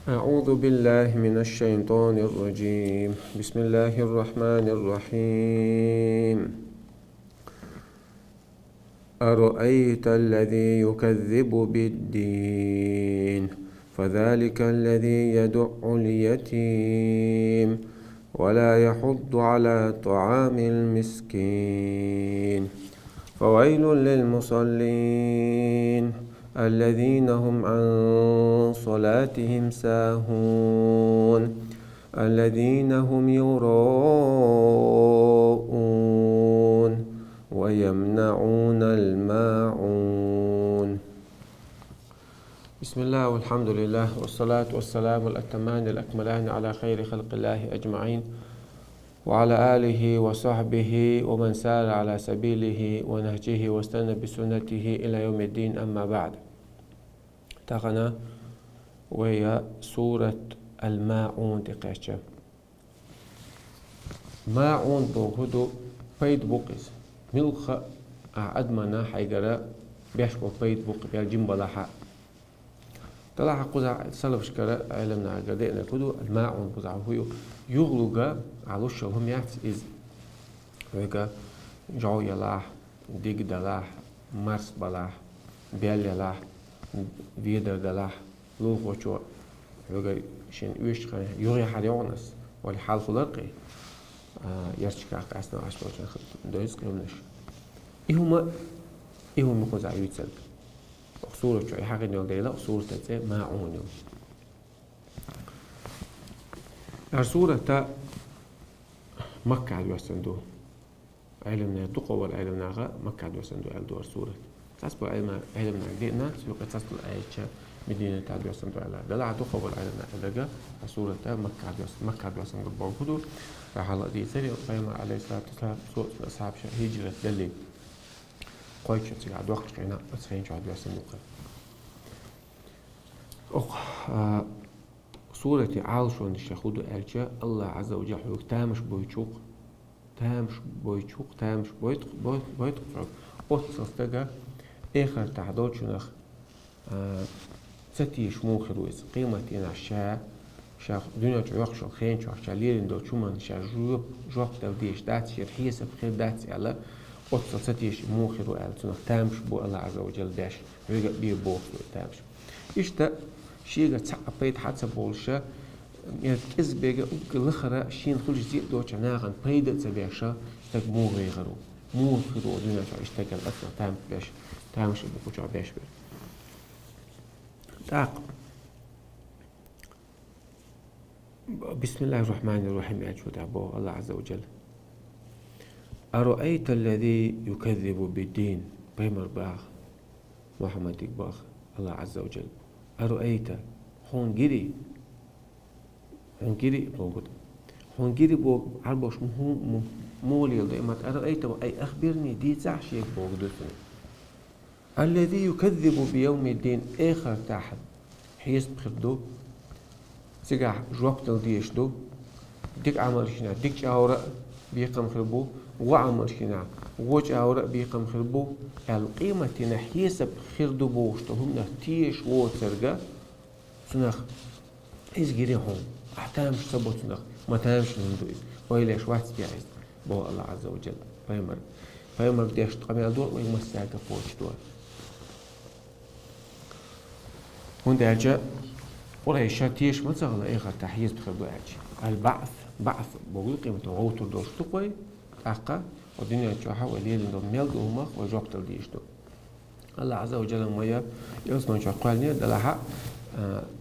أعوذ بالله من الشيطان الرجيم. بسم الله الرحمن الرحيم. أرأيت الذي يكذب بالدين فذلك الذي يدع اليتيم ولا يحض على طعام المسكين فويل للمصلين الذين هم عن صلاتهم ساهون الذين هم يراءون ويمنعون الماعون. بسم الله والحمد لله والصلاة والسلام الأتمان الأكملان على خير خلق الله أجمعين وعلى آله وصحبه ومن سار على سبيله ونهجه واستنى بسنته إلى يوم الدين. أما بعد، تغنى وهي سورة الماعون تقاشة. ماعون بوغدو بيد بوقس ملخ أدمنا حيقرا بيشبه بيد بوق بيجيم بلاحا طلع قزع سلف شكرا علمنا قدئنا كدو الماعون قزع هو يغلق على الشلهم يعتس إز ويقى جو يلاح ديق دلاح مرس بلاح بيل يلاح فيدر دلاح لوخ وشو ويقى شين ويش خانه يغي حريونس والحال خلقي يرشكا قاسنا عشبه دويس كلمنش إيهما قزع يتسلق أصورة شو حاجة نيو ديلا أصورة تزي ماعون. الصورة تا مكة على وسندو علمنا تقوى والعلمنا غا مكة على وسندو على الصورة تسبب علمنا جدنا سلوك تسبب أيش مدينة على وسندو على دلع تقوى والعلمنا دلجا الصورة تا مكة على وسندو بوجودو رحلة دي سري قيمة عليه الصلاة والسلام صوت أصحاب هجرة دلي قوي شو تقعد وقت كنا بس خلينا نقعد وسندو سورة عالشون الشخود ألجا الله عز وجل حلوك تامش بويتشوق فرق أتصدق آخر تعداد شنخ ستيش موخرويس قيمتين عشاء شاخ دنيا تعيق شو خين شو عشاليرين دو شومان شا جوق توديش داتي رحيس بخير داتي على أتصل ستيش موخرو أل شنخ تامش بو الله عز وجل داش ويقى بيه بوخرو تامش إشتا شيء قد بيت حتى بولشة يركز بيجا لخرة شين خلج زيد دوتش ناغن بيدا تبيشة استك مو غيرو مو خيرو دنيا شو اشتغل أصلا تام بيش تامش بكو شو بيش بير تاق. بسم الله الرحمن الرحيم. أجود عبو الله عز وجل. أرأيت الذي يكذب بالدين بيمر باغ محمد باغ الله عز وجل. أرأيت هونجري بوغ عربوش مولي دائما أرأيت أي أخبرني دي تعشيك بوغ دوثني الذي يكذب بيوم الدين آخر تحت حيث بخردو سيقع جوابت الديش دو ديك عمل شنا ديك جاورا بيقم خربو وعمل شنا وج جاورا بيقم خربو القيمة نحيس بخردو بوشتو هم نتيش ووترقا سنخ إيش جري هون أحتامش سبوت سنخ ما تامش نندوي ويليش واتس بيعيز بو الله عز وجل فيمر ديش تقامي الدور ويمساك فوش دور هون درجة ولا شاتيش ما تغلى إيه تحيز بخردو أجي البعث بقول قيمته غوتر دوش تقوي أقا والدنيا تشوحها وليل إنه ميل دومخ وجوبت الديش دو الله عز وجل مويا يوسمن شو قالني دلها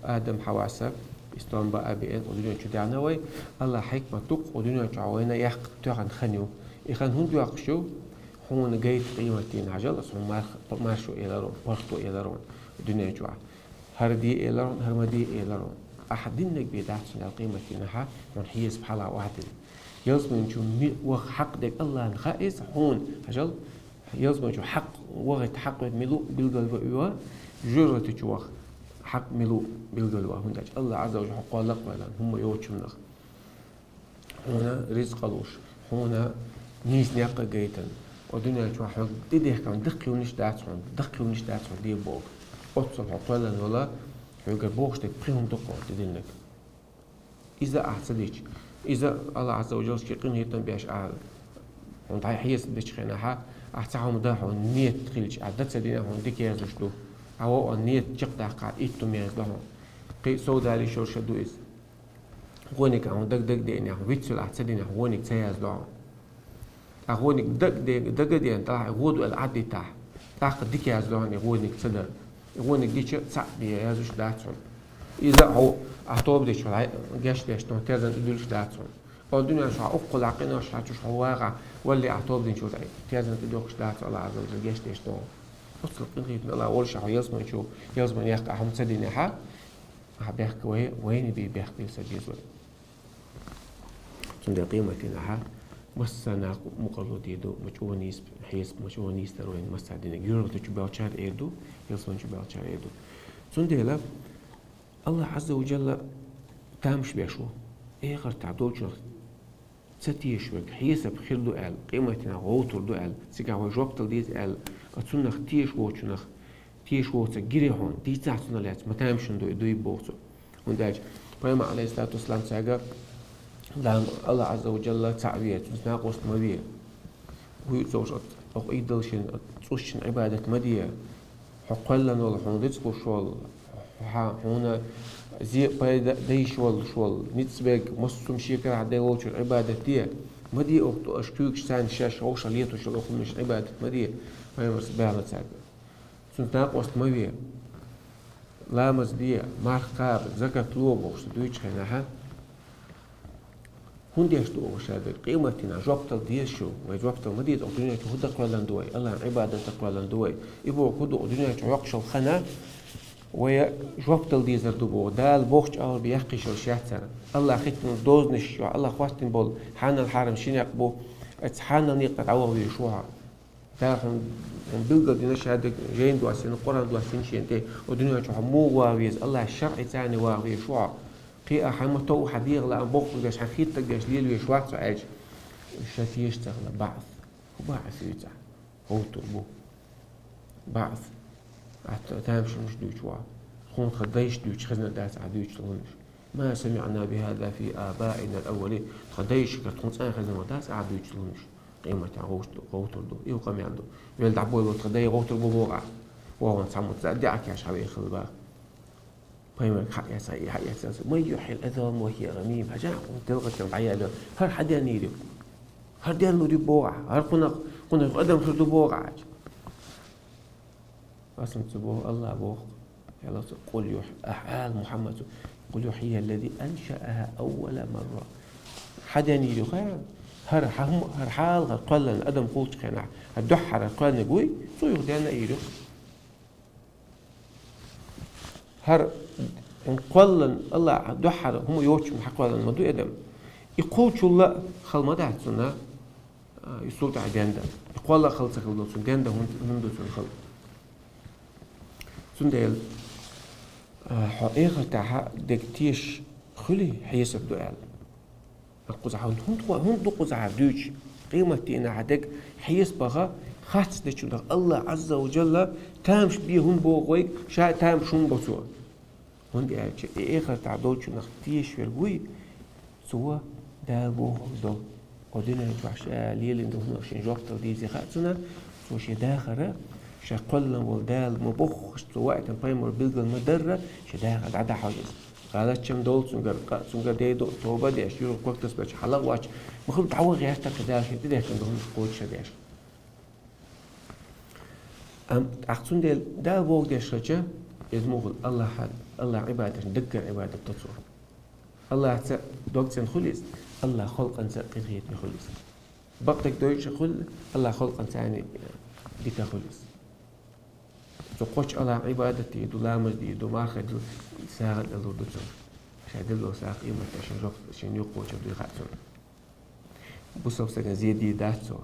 آدم حواسب استون بقى بين ودنيا تدعنا وي الله حكمة تق ودنيا تعوينا يحق تغن خنيو إخن هون يقشوا هون جيت قيمتين عجل أصلا مارشوا إلى رون برختوا إلى رون الدنيا جوا هردي إلى رون هرمدي إلى رون أحدنك بيدعسون القيمتين ها من حيز بحلا واحد يوسمن شو وحق دك الله نخائس هون عجل يوسمن شو حق وقت حق ملو بالقلب جرة تشوخ حق ملو بالقلب هنداج الله عز وجل قال لك ولا هم يوتشون هنا رزق لوش هنا نيس نيقة جيتن ودنيا شو حق تديه كان دقي ونش داتون دي بوق أتصل حقلا ولا حوجر بوشتك بخيهم دقوا تدلنك إذا أحسدش إذا الله عز وجل شقين هيتن بيش أعلى وانتهي حيس بدش خناها أحسهم داحو نيت خلش عدت سدينا هون ديك يزوجلو أو نيت جقدا قاعد إتم يزلهم قي سودا لي شور شدو إز هونيك عون دق ديني عون فيتسل أحسدينا هونيك تيازلو هونيك دق دين تاع غودو العدي تاع ديك يزلوهن هونيك صدر هونيك ديش صعب يزوج داتهم إذا هو أحتوب ديش ولا جاش ديش تمتازن إدولش داتهم أو الدنيا شو أقول عقينا شو شو واقع واللي أحتوب دين شو تعي تمتازن إدولش دات الله عز وجل جاش ديش تو أصل قنقيت الله أول شو يزمن شو يزمن يحكي هم تسديني ها بيحكي وين بيحكي سجيز وين سند قيمتنا ها مسنا مقرد يدو مجونيس حيس مجونيس تروين مساعدين يورو تجبال شار إيدو يزمن جبال شار إيدو سند لا الله عز وجل تامش بيشو إيه غير تعدول شو ستيش وك حيس بخير دو أل قيمتنا غوتر دو أل سيجا وجوب تلديز أل أتسنخ تيش ووتشنخ تيش ووتش جري هون دي تعطنا لات ما تامشن دو يبوتو ونداج فما عليه الصلاة والسلام ساجا لأن الله عز وجل تعبير ناقص مبيع هو يتزوج أو يدلشن توشن عبادة مدية حقلنا ولا حندتكو شوال هنا زي بايد دي شوال نتسبق مصوم شيكا عدي ووش العبادة دي مدية أو أشكوك سان شاش أوش ليتو شو أخو مش عبادة مدية ما يمرس بها ساجا سنت ناقص مبيع لامز دي ماركاب زكاة لوب وش دويتش خناها هنديش دو وشاد قيمتنا جوبتل ديشو وجوبتل مديد أدنيا كهدا قلنا دوي الله عبادة قلنا دوي يبو كدو أدنيا كيقشل خنا ويا جوبتل ديزر دوبو دال بوخش أول بيحكيش الشيحتر الله ختم دوز نشيو الله خواتن بول حان الحرم شين يقبو اتحان نيقت عوض يشوها دا هم بيلقى دينا شهادة جين دواسين القرآن دواسين شينتي أدنيا كحمو واويز الله الشرع تاني واوي شوها قي أحمته حديق لأن بوق جاش حكيت تجاش ليل ويشوات سعيج الشات يشتغل بعث وبعث يتع هو تربو بعث تامش مش دوش وا خون خديش دوش خزنا داس عدوش لونش ما سمعنا بهذا في آبائنا الأولين خديش كتخون سان خزنا داس عدوش لونش قيمة غوتر دو إيو قام عنده يلد عبوي وتخدي غوتر بوغا وهو نسمو تزدعك يا شعبي خلبا فيما حق يسعي حق يسعي ما يحيي الأذان وهي غميم هجاء تلقى العيال هر حدا نيري هر ديال نودي بوع هر كنا قدم في بوع بس نتبوه الله بوع يلا قل أحال محمد قل يحيي الذي أنشأها أول مرة حدا نيري خير هر حال هر قلن أدم قوت خناع الدحر قلن قوي سو يغدينا يري هر انقلن الله دحر هم يوش محقلن مدو ادم يقولش الله خل ما دعتنا يسوت عدندا يقول الله خلص خلص دندا هندو خل سندل حقيقة تاع دكتيش خلي حيسب دوال القزع هندو قزع دوش قيمتي عدك حيس بغا خاص دشون الله عز وجل تامش بيهم بوغوي شا تامشون بسوا هندي أرجع إخر تعدول شو نختيش في الجوي سوا ده بوه ده قدنا نجوعش ليل إنه هنا عشان جوقت دي زي خاتنا سوا شيء داخرة شقلنا والدال مبخ وقت البايمر بيلقى المدرة شيء داخل عدا حاجز قالت شم دول سنجر ديدو توبة دي أشيرو كوكتس بس حلاق واتش مخلو تعوض غيرتا كده عشان تدي عشان دهون قوت شداش أقصون ده بوق ده شجع يزموه الله حد الله عبادة دكر عبادة تصور الله دوكسن خلص الله خلق أنسى قرية خلص بقتك دويش خل الله خلق أنسى يعني ديك خلص تقوش الله عبادتي دولامز دي دوماخد ساعد الله دوتون شادل له ساق قيمة عشان جوف عشان يقوش بدو خاتون بوصل سكن زيدي داتو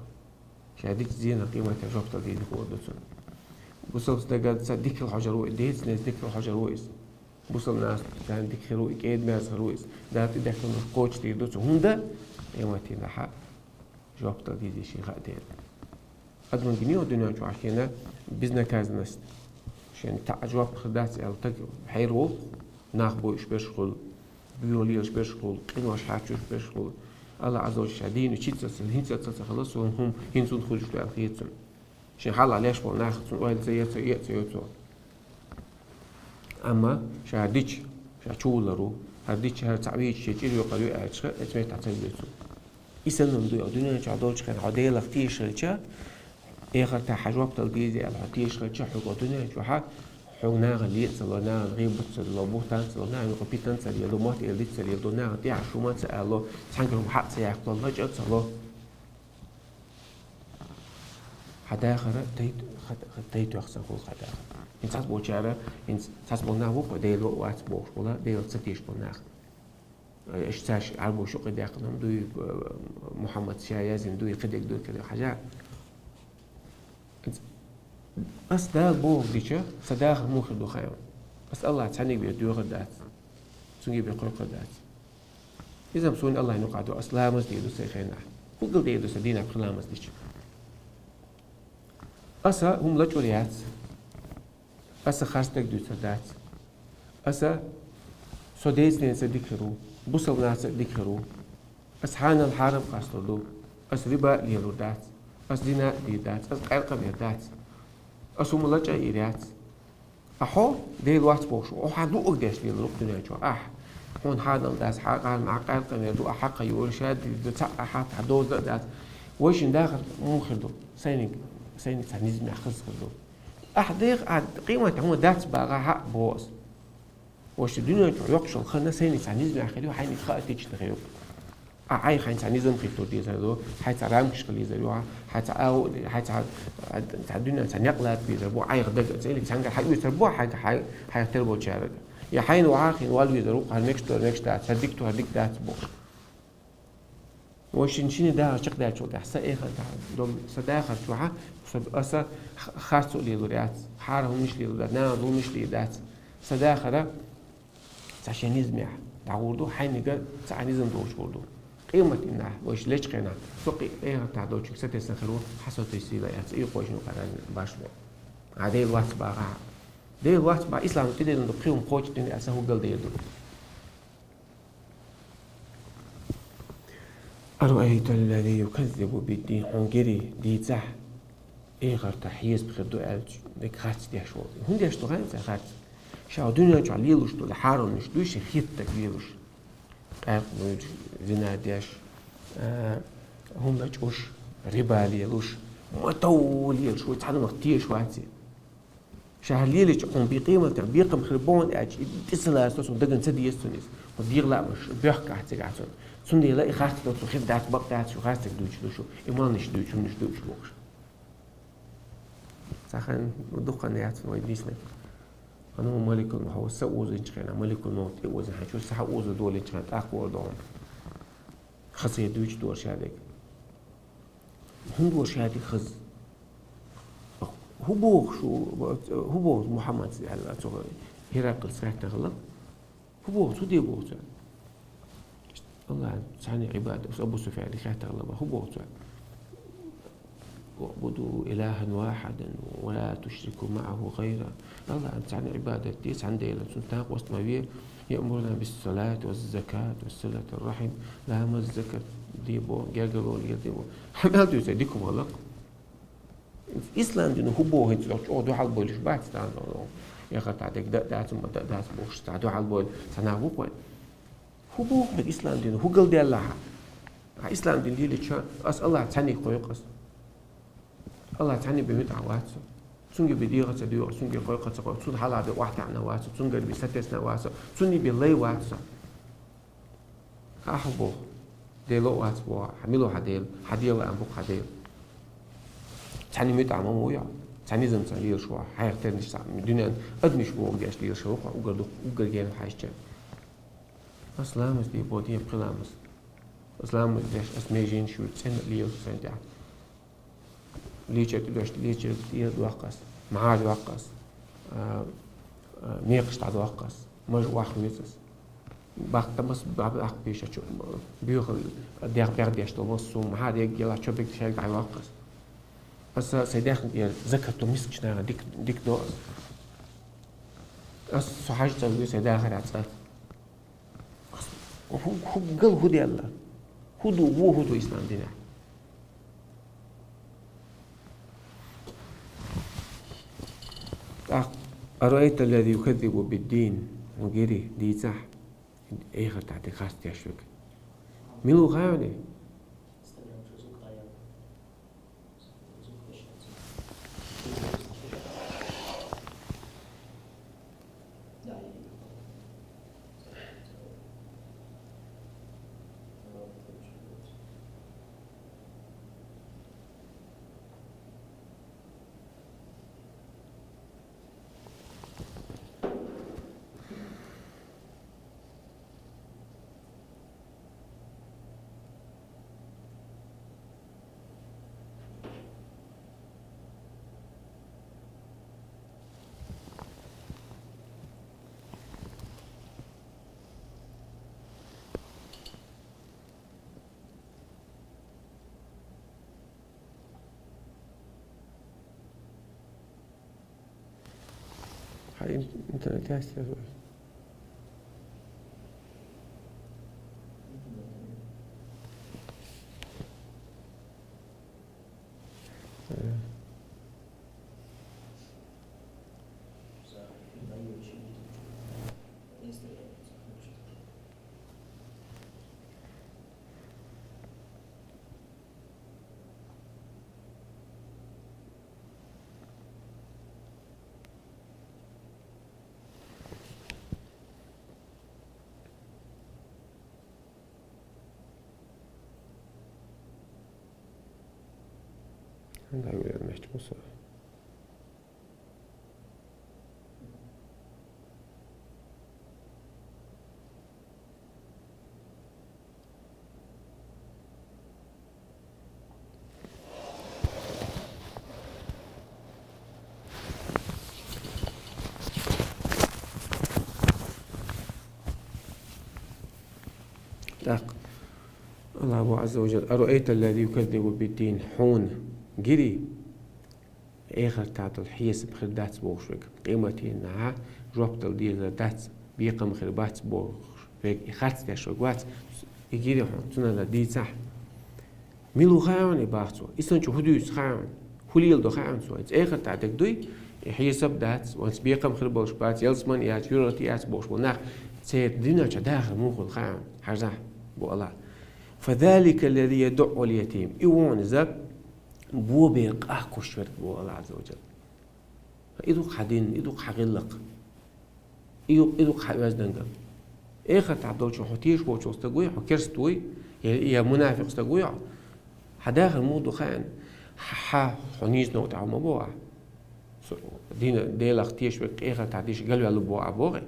شاديك زينة قيمة جوف تدي دخول دوتون بوصل سدقات صديق الحجر وإديت ناس ذكر الحجر وإس بوصل ناس كان ذكر وإكيد ناس هرويس دارت ذكر الكوتش تيدوس هندا قيمتي نحا جواب تدي شيء غادين أدمن جنيه الدنيا جو عشينا بزنا كازنست عشان تعجب خدات التق حيرو ناخبوش بيشغل بيوليش بيشغل قيمش حاجوش بيشغل الله عز وجل شادين وشيتس الهينتس خلاص وهم هينسون خرج في الخيتون عشان حال عليش بول ناخذ وين زي أما شاديش شاشولرو هاديش هالتعبير شيء يقولوا أشخ اسمه تعتبرته يسلم دو الدنيا شادولش كان عديل اختيش رجع إخر تحجوب تلقيزي الحتيش رجع حقوق الدنيا شو حق حقنا غلي صلنا غيب صلنا بوتان صلنا نقبيتان صلي لو مات اللي صلي دونا دي عشو ما سألو تانكم حق سياق الله جل صلوا حدا آخر تيت يخسر كل حدا إنسان بوجاره إنسان بولنا هو بديل وقت بوش ولا ديل ستيش بولنا اشتاش عربو شو قد يقنهم دوي محمد شايزين دوي قدك دوي كذا حاجات بس ده بوه ديشة صداقة مو خدو خيام بس الله تعني بيدو غدات سنجي بيقول غدات إذا مسوين الله ينقعدو أصلا مز ديدو سيخينا هو قل ديدو سدينا بخلا مز ديشة أسا هم لجوليات أسا خارستك دو سدات أسا سوديز ناس ذكروا بوصل ناس ذكروا أس حان الحرم قصدوا أس ربا ليلو دات أس دينا دي دات أس قلقم دات أس هم لجا إيرات أحو دي الوقت بوشو أو حد لو أقدش ليلو دنيا جو هون حاضر دات حقان مع قلقم يدو أحق يقول شاد دتاع حد حدو دات ويش داخل مو خدو سينك سانيزم يخص خدو أحديق قيمة هو دات بقى حق بوس وش الدنيا يقشل خلنا سيني سانيزم يخليه حين خاطيش تغيب عاي حين سانيزم خيتو دي زلو حين رامكش خلي زلوها حين الدنيا سنقلت بيزربو عاي غدق زي سانغ حي يسربو حي تربو جارد يا حين وعاخين والو يزرو هالمكش دات هديك دات بو وش نشين ده شق ده شو ده حسا إيه دول صداقة شوها فبأسا خاصو ليلوريات حارهم مش ليلوريات نادو مش ليلوريات صداقة ده ساشينيزم يا تعودو حين جا سانيزم دوش بردو قيمة إنه وش ليش قينا سوقي إيه تعودو شو ستسنخرو حسوا تيسيلا يعني إيه قوي شنو قران باشلو عادي الوقت بقى ده الوقت بقى إسلام تدي إنه قيم قوي إنه أسهو قل ديدو أرأيت الذي يكذب بالدين هنجري دي صح إيه غير تحيز بخدو ألج ديك خاتس دي شو هون دي أشتغل خاتس شاو دنيا جو ليلوش دول حارون مش دوش خيتك ليلوش قاقلوش زنا ديش هم بجوش ربا ليلوش ما طول ليلوش ويتعلم اختير شواتي شهر ليلوش هم بقيمة بيقم خربون أج تسلا أساس ودقن سدي يستونيس وبيغلا مش بيحكي حتى قاعدون سندي لا إخاستك دو خير دات بق دات شو خاستك دوش إيمان نش دوش بوش ساخن ودقة نيات ويديسنا أنا ملك المحو سووز إنشخنا ملك الموت إوز حشو سحووز دول إنشخنا أقوى دوم خصي دوش دور شادك هم دور شادك خز هو بوغ محمد على تغير هرقل ساكت غلط هو بوغ سودي بوغ الله تعني عبادة أبو سفيان اللي كانت تغلبه هو بوغ واعبدوا إلها واحدا ولا تشركوا معه غيره الله تعني عبادة ديس عن ديلة سنتاق وسط ما يأمرنا بالصلاة والزكاة والصلة الرحم لا ما الزكاة ديبو جاجلو ديبو حملتوا يسعدكم الله إسلام دينه هو بوغ انت لو دو حال بولش بعد ستان يا أخي تعدك دات ثم دات بوغ ستان دو حال بول سنعبوك وين هو بوغ بالإسلام دينه هو قل دي الله إسلام دين دي لتشان أس الله تعني قويقس الله تعني بمتع واتسو سنجي بديغة ديو سنجي قويقة قوي سن حالا بواحدة عنا واتسو سنجي بستسنا واتسو سنجي باللي واتسو أحبوغ ديلو واتسو حميلو حديل أنبوك حديل تعني متع ممويا تعني زمسا ليل شوا حيغتين نشتا الدنيا أدمش بوغ جاش ليل شوا وقل جين حاجتين أسلامس دي بودي بقلامس أسلامس ديش أسميجين شو تسن ليل سنتع ليجت ديال وقص معاد وقص ميقش تعد وقص مج واحد ويسس باخت بس باخ بيش شو بيخل ديش تومسو معاد يلا شو بيك شيء على وقص بس سيداخ ديال زكاة مسكنا ديك دوس صحاج تقول سداخل عصا هو قل هدي الله هدو بو هدو إسلام دينا أرأيت الذي يكذب بالدين وغيره دي صح إيه خطعتي خاصة أشوك ملو غاوني هاي انت تحسي لا يوجد محتوى صح الله عز وجل أرأيت الذي يكذب بالدين حون جري آخر تعطل حيس بخير داتس بوشوك قيمتي إنها جوبت الديل داتس بيقم خير باتس بوش إخاتس تشوك واتس يجري حون تنا لدي صح ميلو خاون إباحتو إسان شو هدوس خاون هوليل دو خاون سو إتس آخر تعطل دوي حيس داتس وانس بيقم خير بوش باتس يلسمان يات يورتي يات بوش وناخ سيد دينا داخل موخل خاون حرزح بو الله فذلك الذي يدع اليتيم إيوان زب بو بيق أحكوش فرق بو الله عز وجل إيدوك حدين إيدوك حغلق إيدوك حواز دنقل إيخا تعدول شو حتيش بو شو استقوي حكرستوي يا منافق استقوي حداخل مودو خان حنيز نوت عم بوع دين ديلخ تيش بق إيخا تعديش قالوا على بوع بوغي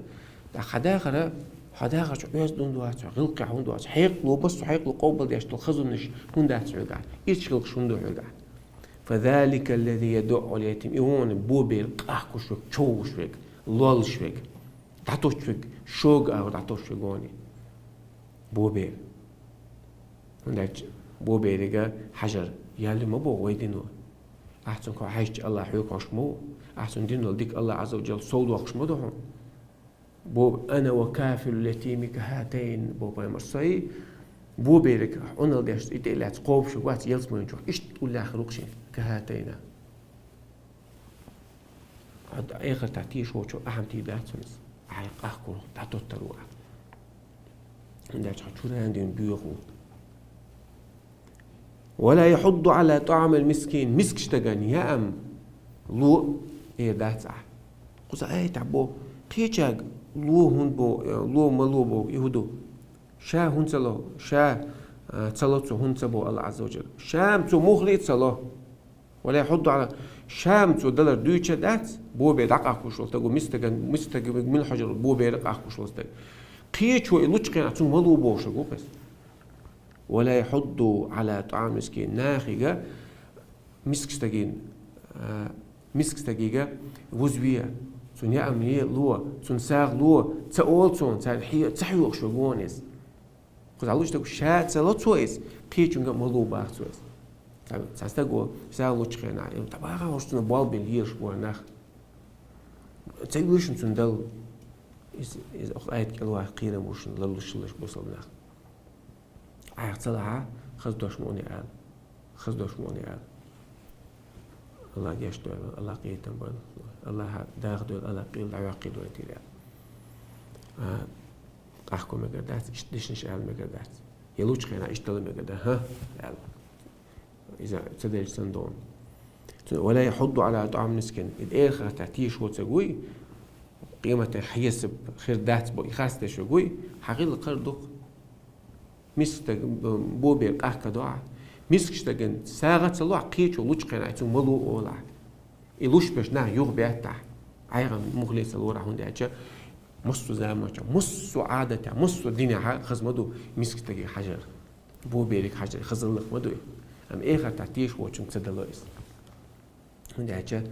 حداخل شو بياس دون دوات غلق عون دوات حيقلو بس حيقلو قوبل ديش تلخزنش هون دات عقع إيش شوندو عقع فذلك الذي يدع اليتيم إيوان بوبير قاحكو شوك شو شوك لول شوك داتو شوك شوك أو داتو شوكوني بوبير هنداك بوبير حجر يالي ما بو ويدينو أحسن كو عايش الله حيوك عشمو أحسن دينو لديك الله عز وجل صود وخشمو دهون بوب أنا وكافل اليتيم كهاتين بوبا مرصي بوبيرك أنا داش إتلات قوب شو وات يلس ما ينجح إيش تقول لا خلقشين كهاتين هذا آخر تعطيه شو أهم تيدات سنس عايق أحكو تعطو التروع عندك شو عندهم بيوخو ولا يحض على طعام المسكين مسك اشتغل يا أم لو إيه دات قصة أي تعبو قيتشاق لو هون بو لو ملو بو يهودو شا هون تلو شا تلوتو هون تبو الله عز وجل شام تو مخلي تلو ولا يحض على شام تو دلر دويتشا دات بو بيدق أخوشول تقو مستق من الحجر بو بيدق أخوشول تقو قيتشو إلوشقين أتون ملو بو شقو بس ولا يحض على طعام مسكين ناخيقا مسكستقيقا وزوية تون يأم ليه لوا تون ساغ لوا تأول تون تحيوق شوقونيس خذ علوش تقول شات سلطويس قيتشونغا ملو باختويس تستقول ساغ لوشقين عليهم تباغا وشتون بالبين هيرش بورناخ تسيوشن تون دل إذا آيات كلوا قيرة موشن للوشلش بوصلنا عيقتلها خذ دوش موني آل الله يشتو الله قيتن بان الله داخل الله قيل عواقد وتيرا أحكم مقدات إيش آل مقدات يلوش خينا إشتغل مقدات ها آل إذا تدري سندون ولا يحض على طعام مسكين الآخر تعتيش وتسوي قيمة حيسب خير دات بو يخاست شوي حقيقة قردوق مسك بوبي قاك دعاء مسك شتغن ساعة الله قيتش ولوش قنا عتو ملو ولا يلوش باش نا يوغ بيتا عيغا مخلص الورا هوندي اجا مصو زعما مصو عادة مصو دينها خزمدو مسك تجي حجر بوبي لك حجر خزلق مدو ام اخر تعتيش وچن تدلويس هوندي اجا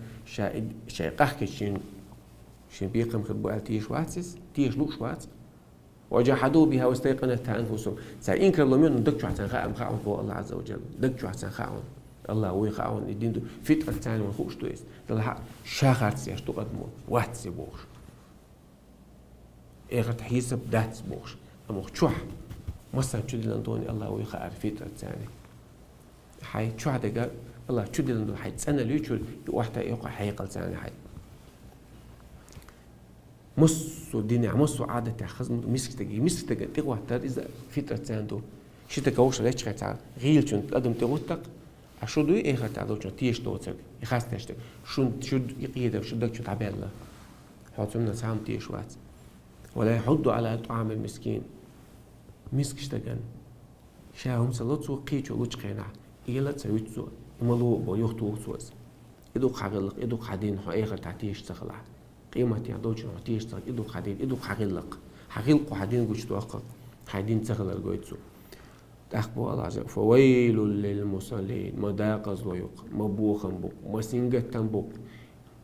شاي قاك شين بيقم خد بو تيش واتس تيش لوش واتس وجحدوا بها واستيقنتها أنفسهم سإنكر لمن دكتوا حتى خاهم فوق الله عز وجل دكتوا حتى خاهم الله ويخاهم الدين دو فترة ثانية ونخوش تويس تلها شاخرت سياش تقدمون وات سيبوش إيغر تحيسب دات سيبوش أمو تشوح مصر تشدي لندوني الله ويخاهم فترة ثانية حي تشوح دقا الله تشدي لندون حي تسأنا ليشول يوحتا يوقع حيقل ثانية حي مصو دينيا مصو عادة خزم مسك تجي تقوى تر إذا فترة تاندو شيء تكوش ليش خاطر غيل شون قدم تقولك عشان دوي إيه خاطر لو شون تيش توصل يخاص تشتك شون يقيده شو دك شو تعبان له حاطين سام تيش وات ولا يحضوا على طعام المسكين مسك اشتغل شاهم سلطو قيتو لوش قينا إيلا تسويتو ملو بيوختو سوس يدوق حقلق يدوق حدين هو إيه خاطر تيش تخلع قيمة يعطوش نعطيش تغ إدو قدين إدو حقيلق حدين قوش توقف حدين تغل الجويتسو تأخبو الله عز وجل فويل للمصلين مداقز ويق مبوخن بوك مسنجة تنبوك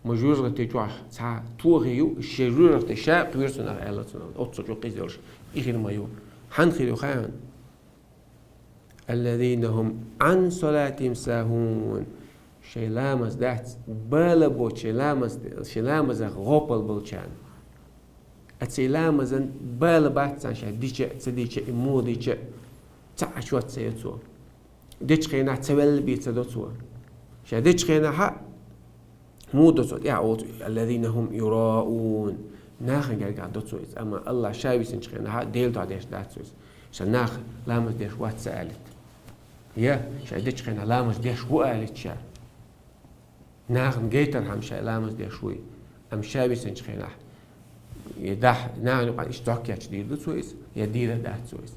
مجوزة تجوح ساعة توغيو الشجورة تشاق ويرسنا على سنة أتصل قيزورش إخير ما يو حنخيرو خان الذين هم عن صلاتهم ساهون شي لامز دات بالبو شي لامز غوبل بلشان اتسي لامزن بالبات سان شي ديچ موديچ تعشوت سيتو ديچ خينا تسول بيت دوتو شي ديچ خينا ها مودو يا الذين هم يراؤون ناخن قاعد دوتو اما الله شايف سن خينا ها ديل تاع ديش داتسوس شان ناخ لامز ديش وات سالت يا شي ديچ خينا لامز ديش وقالت شا ناخن جيتر هم شيء لامس ده شوي أم شابي سنشخينه يدح ناخن قاعد إشتاق يشديد سويس يدير ده سويس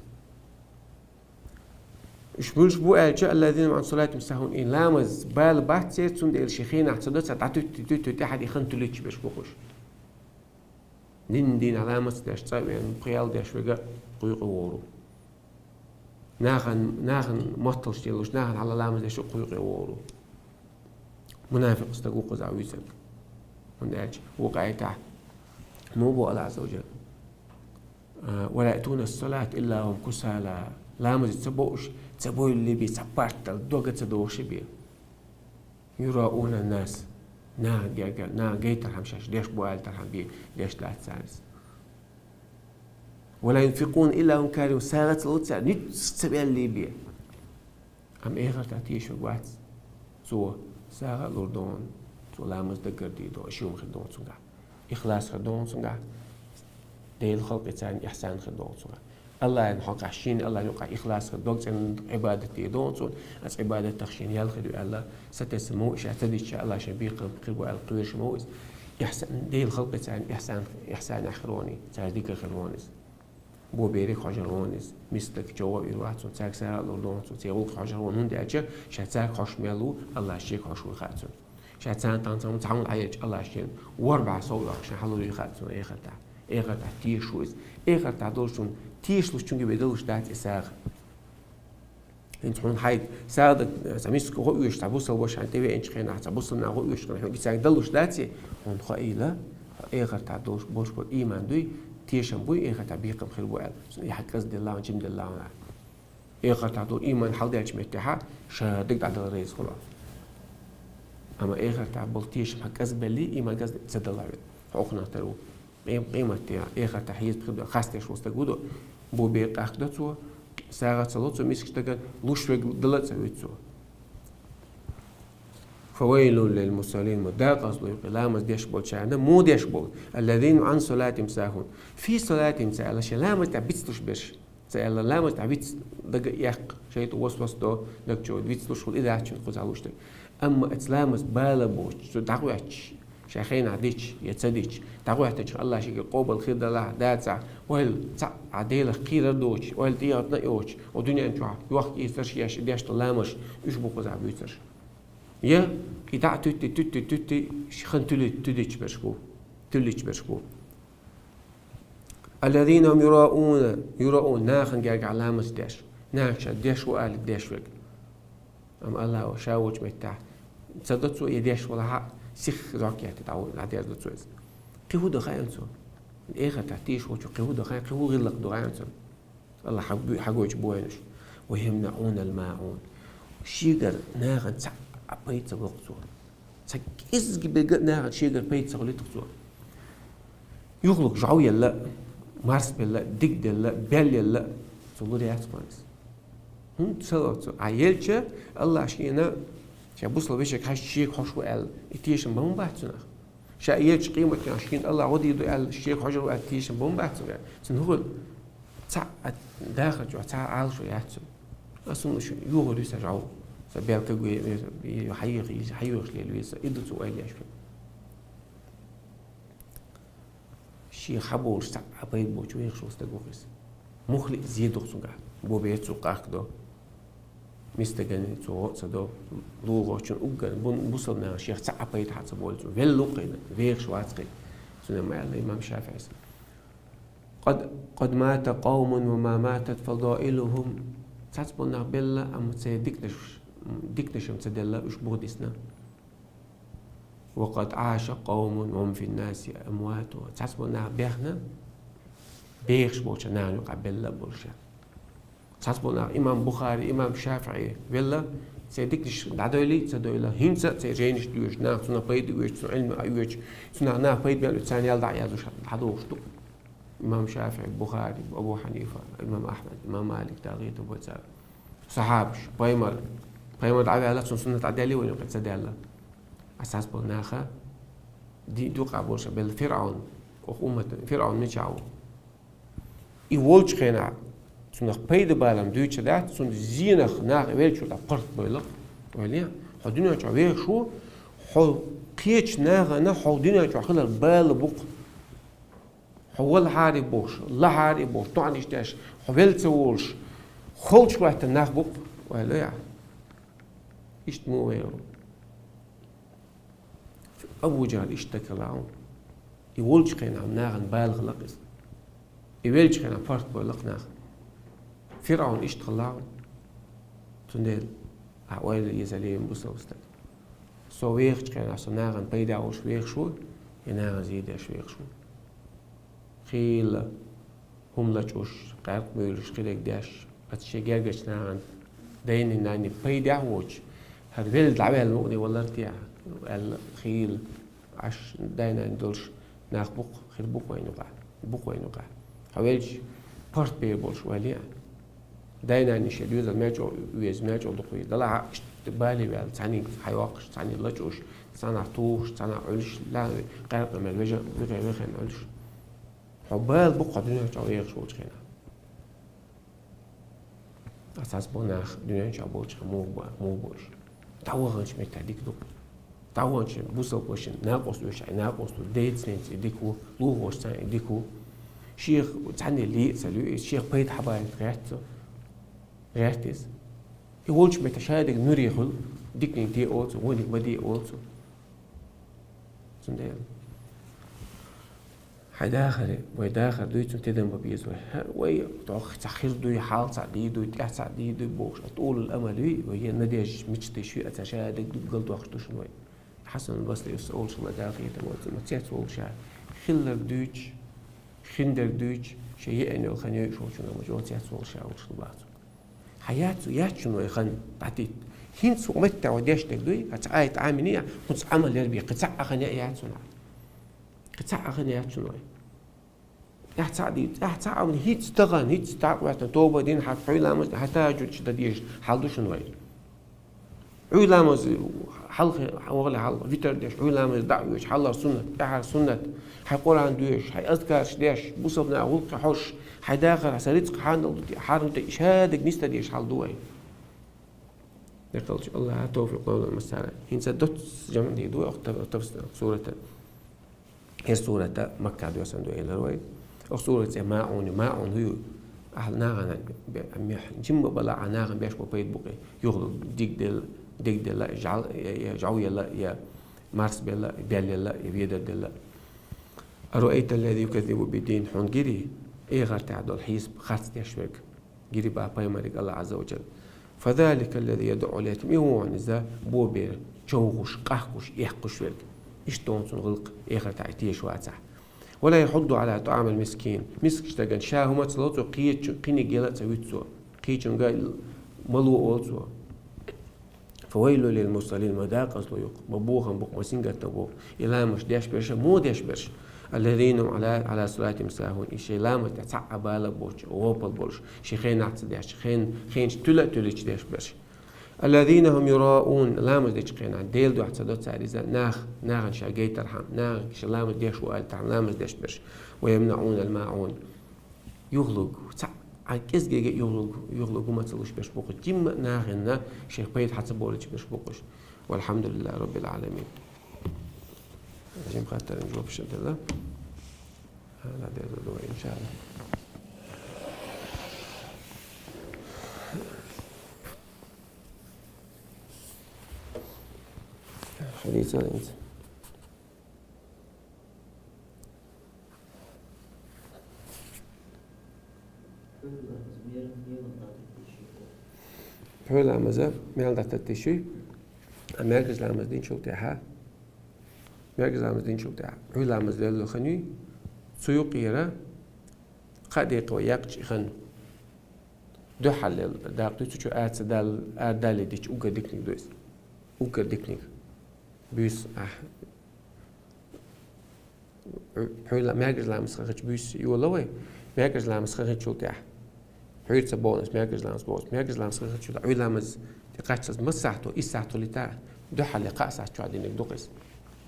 إيش بو أجا الذين عن صلاتهم ساهون إن لامس بال بحث سون ده الشيخين اعتدت تعطي تحد يخن تلتش بش بخش دين لامس ده اشتاق يعني قيال ده شوي قيق وورو ناخن مطل شيلوش ناخن على لامس ده شو قيق وورو منافق استقوق زعويسك من أجل وقع تحت مو بو الله عز وجل ولا يأتون الصلاة إلا هم كسالى لا مزيد تسبوش اللي بيسبارت الدوغة تدوش بيه يراؤون الناس نا جيت الحمشاش ليش بو آل ترحم بيه ليش لا تسانس ولا ينفقون إلا هم كاريون سالت الوتسع نتسبيل اللي بيه أم إيغر تأتيش وقوات سوى ساعة لوردون سلامز دقردي دو أشيوم خدون سنجا إخلاص خدون سنجا ديل خلق تاني إحسان خدون سنجا الله ينحق عشين الله يوقع إخلاص خدون سن عبادة دون سن أس عبادة تخشين يالخدو الله ستسمو إش اعتدي الله شبيق قلبو القوير شموز إحسان ديل خلق تاني إحسان أخروني تهديك خرونيز بو بيريك حجرونيز مستك جواب إرواتون تاك ساعة لوردون تيغوك حجرون هندي أجا شاتاك حشميلو الله شيك حشوي خاتون شاتان تانتام تعمل عيج الله شين واربع صوت عشان حلو خاتون إيه خطا تيشوز إيه خطا دولشون تيشلوش تونجي بدلوش دات إساغ انتون حيد ساعدك سميسك غويش تبوصل باش عن تبي انش خينا تبوصلنا غويش كنا بيساعد دلوش داتي هون خايله إيه خطا دولش بوش بو إيمان دوي تيشن بوي إيه خطا بيقم خير بوال يحق قصد الله ونجم الله إيه خطا دول إيمان حال ديش متحا شادق على الرئيس خلاص أما إيه خطا بول تيش حق قصد بلي إيمان قصد سد الله حقنا ترو قيمة إخا تحيز بخدو خاستيش وستقودو بو بيقاق داتسو ساعة صلوتسو ميسك تقال لوش دلت سويتسو فويل للمصلين مداق أصلو يقلامز ديش بول شاعنا مو ديش بول الذين عن صلاتهم ساهون في صلاتهم ساعة شلامز تعبيتستوش بيش ساعة لامز تعبيتس دق يق شيء وسوس دو دق جو بيتستوش خل إذا عشان خذ علوش دق أما إسلامز بالا بوش دعواتش شيخين عديش يتصديش دعواتش الله شيء قوبل خير دلها داتع وهل تع عديل خير دوش وهل تيات نيوش ودنيا نشوف وقت يسترش ياش ديش تلامش إيش بخذ عبيتش يا كدا تتي خن تليش برشبو الذين هم يراؤون ناخن جاك علامة داش ناخش داش وقال داش وق أم الله وشاوج متاع تصدقوا يداش ولا حق سخ راكية تتعود العديد دتوز قهود خاينسو الإخر تحتيش وشو قهود خاين قهود غير لك دعانسو الله حقوج بوينش ويمنعون الماعون شيجر ناخن بيت وقتو سكيز بيجنا شيء بيت سوليت وقتو يخلق جوية لا مارس بلا دق لا بيل لا صلوري أسمانس هم تصلوا عيلش الله عشينا شابوس لبيشك هاش شيء خوش وقال يتيشن بمن بعثنا شايلش قيمة عشين الله عودي يدو قال الشيء حجر وقال يتيشن بمن بعثنا سنقول تع داخل جو تع عال شو يحسن أصلا شو يوهو ليس جو سبيل كوي يحيغ للويس إدو سؤال يشوف شيء خبور سع عبيد بوجو يخشوا استجوخس مخلي زيد خصوصا بو بيت سوق أخدو مستجاني سوق صدو لوغو شن أوجن بوصلنا شيء سع عبيد حتى بولتو فيلوقينا فيخ شواتقي سنة ما الإمام الشافعي قد مات قوم وما ماتت فضائلهم تسبنا بالله أم ديكتشم تدلا إيش بوديسنا وقد عاش قوم وهم في الناس أموات تسبنا بيخنا بيخش بوش نانو قبل بولشة تسبنا إمام بخاري إمام شافعي ولا سيدكش دعوالي تدويلا هنسا سيجينش دوش نا سنا بيد ويش سنا علم أيوش سنا نا بيد بيان الثاني يلدع يازوش حدوش دو إمام شافعي بخاري أبو حنيفة إمام أحمد إمام مالك تاغيت أبو تسار صحابش بايمر دعوة على سنة عدالي وين قد سدالة أساس بالناخة دي دوقع بورشة بالفرعون وأمة فرعون نشعو يولش خينا سنة بيد بالام دوتش دات سنة زينخ ناخ ويلشو لا قرط بيلق وليا حدنا جويه شو حو قيتش ناخ أنا حدنا جو خلال بال بوق حول حاري بوش لا حاري بوش طعنيش داش حولت وولش خلش واحد الناخ بوق وليا اشتمو ويرو أبو جهل اشتكى لهم يولش خين عم ناغن بالغ لقص يولش خين عم فرط بلق ناغن فرعون اشتغل لهم تندل عوائل يزاليهم بوسا وستك سو ويخش خين عصا ناغن بيدا وش ويخشو يناغن زيدا شويخشو خيل هم لجوش قارق ميولش خيلك داش أتشي جاجش ناغن ديني ناني بيدا وش هاد بيلد العوائل المؤني والله ارتياح الخيل عش داينا ندولش ناخ بوق خير بوق وين وقع حوالج بارت بيبولش واليا داينا نشيل يوزا ماجو ويز ماجو دقوي دلع بالي بال تاني حيواقش تاني لجوش تانا طوش تانا علش لا قارق من الوجه بغير علش حبال بوق دنيا جوير شو تخينا أساس بناخ دنيا جابوش مو بولش تعوّرش متعديك دوك تعوّرش بوصل بوشن ناقص وش ناقص ديت سنت يديكو لوغوش تان يديكو شيخ تعني لي سلو شيخ بيت حبايب غيرتس يقولش متشادق نوري خل ديكني دي أوتو وني بدي أوتو سندال حداخل ويداخل دويتو تدم ببيزو وي تأخير دوي حال سعدي دوي تحت سعدي دوي بوش تقول الأمل وهي نديج مشتي شيء أتشادق دوي قلت وقت دوش نوي حسن البصري يسأل شو مدافع ما تسأل شيء خلر دويج خندر دويج شيء إنه خنيق شو مجال تسأل شيء وش نبعث حياته ياتشنو يخن بعدين هنسو متى وديش تقدوي هتعايت عامنية كنت عمل يربي قطع أغنية ياتشنو قطع أغنية ياتشنو احتسعد هيت استغن هيت استعقبت توبة دين حق علامة حتى جود شديش حالدو شنو غير علامة حلق وغلي حلق فيتر ديش علامة دعوة حلق سنة أحد سنة حيقول عن دوش حيأذكر شديش بوصلنا غلق حوش حيداخل حسريتك حارم إشهادك نيستا ديش حالدوه يقول الله توفيق الله المسألة إن سدت جمع دي دو أختب سورة هي سورة مكة دو سندو إلى روي أو سورة ماعون هو أهل ناغن جم بلا ناغن بيش بيت بقي يغلق ديك دل يجعو يلا يا مارس بلا بيل يلا يبيد دل أرأيت الذي يكذب بالدين حون جري إيه غير تعدل حيسب خاص يشوك جري بقى بيمرك الله عز وجل فذلك الذي يدعو اليتيم هو نزا بوبير جوغش قهقش يحقش ويلك اشتون غلق إيه تعتيش واتح ولا يحض على طعام المسكين مسكش تجن شاهما تلاتو قيني جلات سويتسو قيتشن قال ملو أولسو فويل للمصلين مداق أصله يق ببوهم بق مسينجة تبو إلا مش داش برش مو داش برش الذين على صلاتهم ساهون إشي لامة تعب على بوش ووبل بولش شيخين نعتداش خين تلتش داش برش الذين هم يراؤون لامة ديش قينا ديل دو اعتداد سعريزة ناغن شاقي ترحم ناغن شلامة ديش وقال ترحم لامة ديش برش ويمنعون الماعون يغلق عكس جيجي يغلق وما تلوش باش بوقش جيم ناغن شيخ بيت حتى بولش باش بوقش والحمد لله رب العالمين جيم خاطر نجوب شد الله هذا دير إن شاء الله حديث انت حول عمزة ميال دات التشي مركز العمز دين شو تاعها مركز العمز دين شو تاعها حول عمز للو خني سيوقيرا قد يقوى يقش خن دو حلل داق دو تشو آت دال دالي ديش اوكا ديكنيك دويس اوكا ديكنيك بيس حول مركز العمز خرج بيس يولوي مركز العمز خرج شو تاعها حيل سبونس مركز لامس بوس مركز لامس خرج شو حيل لامس تقاش مسحته إسحته لتا دوحة لقاء ساعة شو عدينك دوقس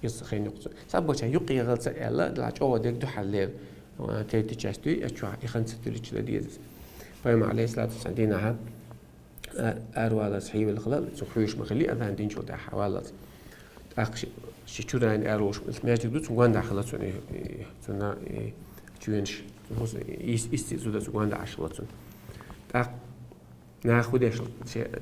يسخين يقص سبوش يقي غلط الله دلعش أول ديك دوحة الليل تيجي تشتوي أشوا يخنس تليش لديز فيما عليه الصلاة والسلام دينها أروى صحيح الخلال سخويش مخلي أذان دين شو ده حوالات أخش شو ده أروش الماجد دوت سوغان داخلات سوني سونا تشوينش هوس إستي زودا سوغان داخلات سون ناخدش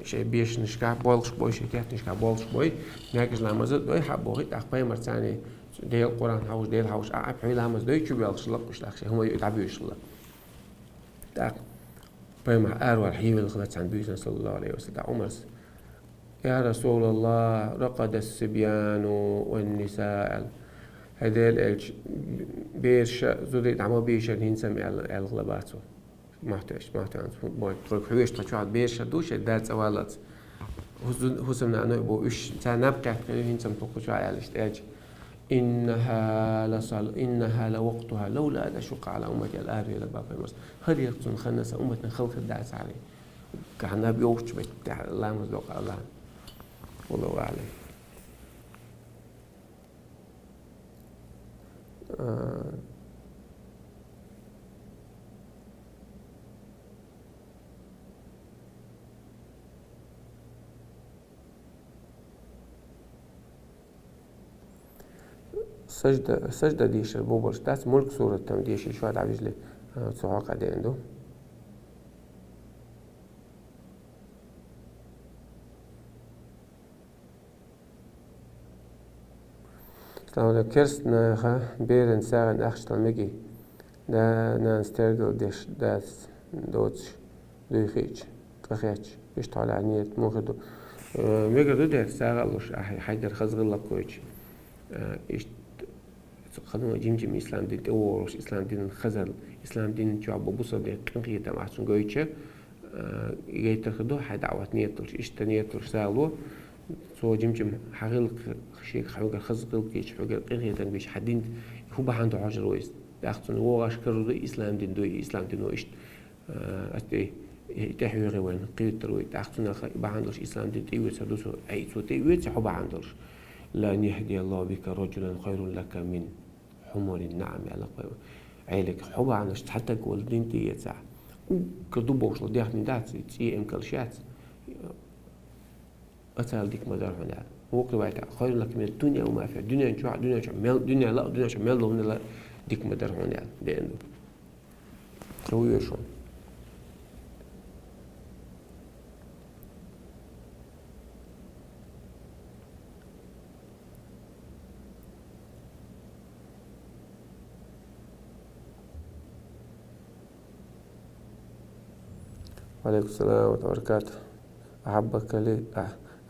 شيء بيش نشكا بولش بوي شيء نشكا بولش بوي ناقش لامز دوي حبوغي تقبي مرتاني ديال القرآن هاوش ديال هاوش أعب حي لامز دوي شو بيالش لك وش لك هم يتعبوا يشلا تاق بيما أروى الحيوان الخلات عن بيوتنا صلى الله عليه وسلم عمرس يا رسول الله رقد الصبيان والنساء هذا بيرش زودي عمو بيش الهنسم الغلباتو ما تروح حويش تشواد بيش دوش دارت أولاد هسمنا أنه بوش تنبقى خليهم تمتقوا شو على الاحتياج إنها لوقتها لولا أن أشق على أمتي الآرية لباب المرس هل يقصن خنس أمتنا خلق الدعس عليه كأنها بيوش بتاع الله مزلوق الله والله أعلم سجدة ديش البوبر تاس ملك سورة تم ديش شو هذا عجلة صعاقة دي عنده سلام كرسنا خا بيرن ساعن أخشت المجي دا نسترجل ديش داس دوتش دويخيج تخيج إيش طالع عنية مخدو ميجر دو ده ساعلوش حيدر خزغل لكويج إيش خدمة جيم إسلام دين تورش إسلام دين خزل إسلام دين شعب بوصل دين قنقية تماسون جويتشة يتخذوا حد دعوات نيتلش إيش تنيتلش سالو سو جيم حقيق شيء حقيق خزل كيش حقيق قنقية تنبيش حدين هو بعنده عجر ويس تأخذ وراش كرر إسلام دين دوي إسلام دين وإيش أتى تحوي وين قيد تروي تأخذنا بعندش إسلام دين تيوي سدوسو أي سو تيوي سحب عندش لأن يهدي الله بك رجلا خير لك من حمر النعم على عيلك حب عندش حتى قول دين تيجي كردو بوش لدي أخذ ندات تي إم كلشات أتال ديك مدار هنا وقت وايد خير لك من الدنيا وما فيها الدنيا شو دنيا لا دنيا شو مال لون لا ديك مدار هنا ده عنده هو يشون وعليكم السلام ورحمة الله وبركاته أحبك لي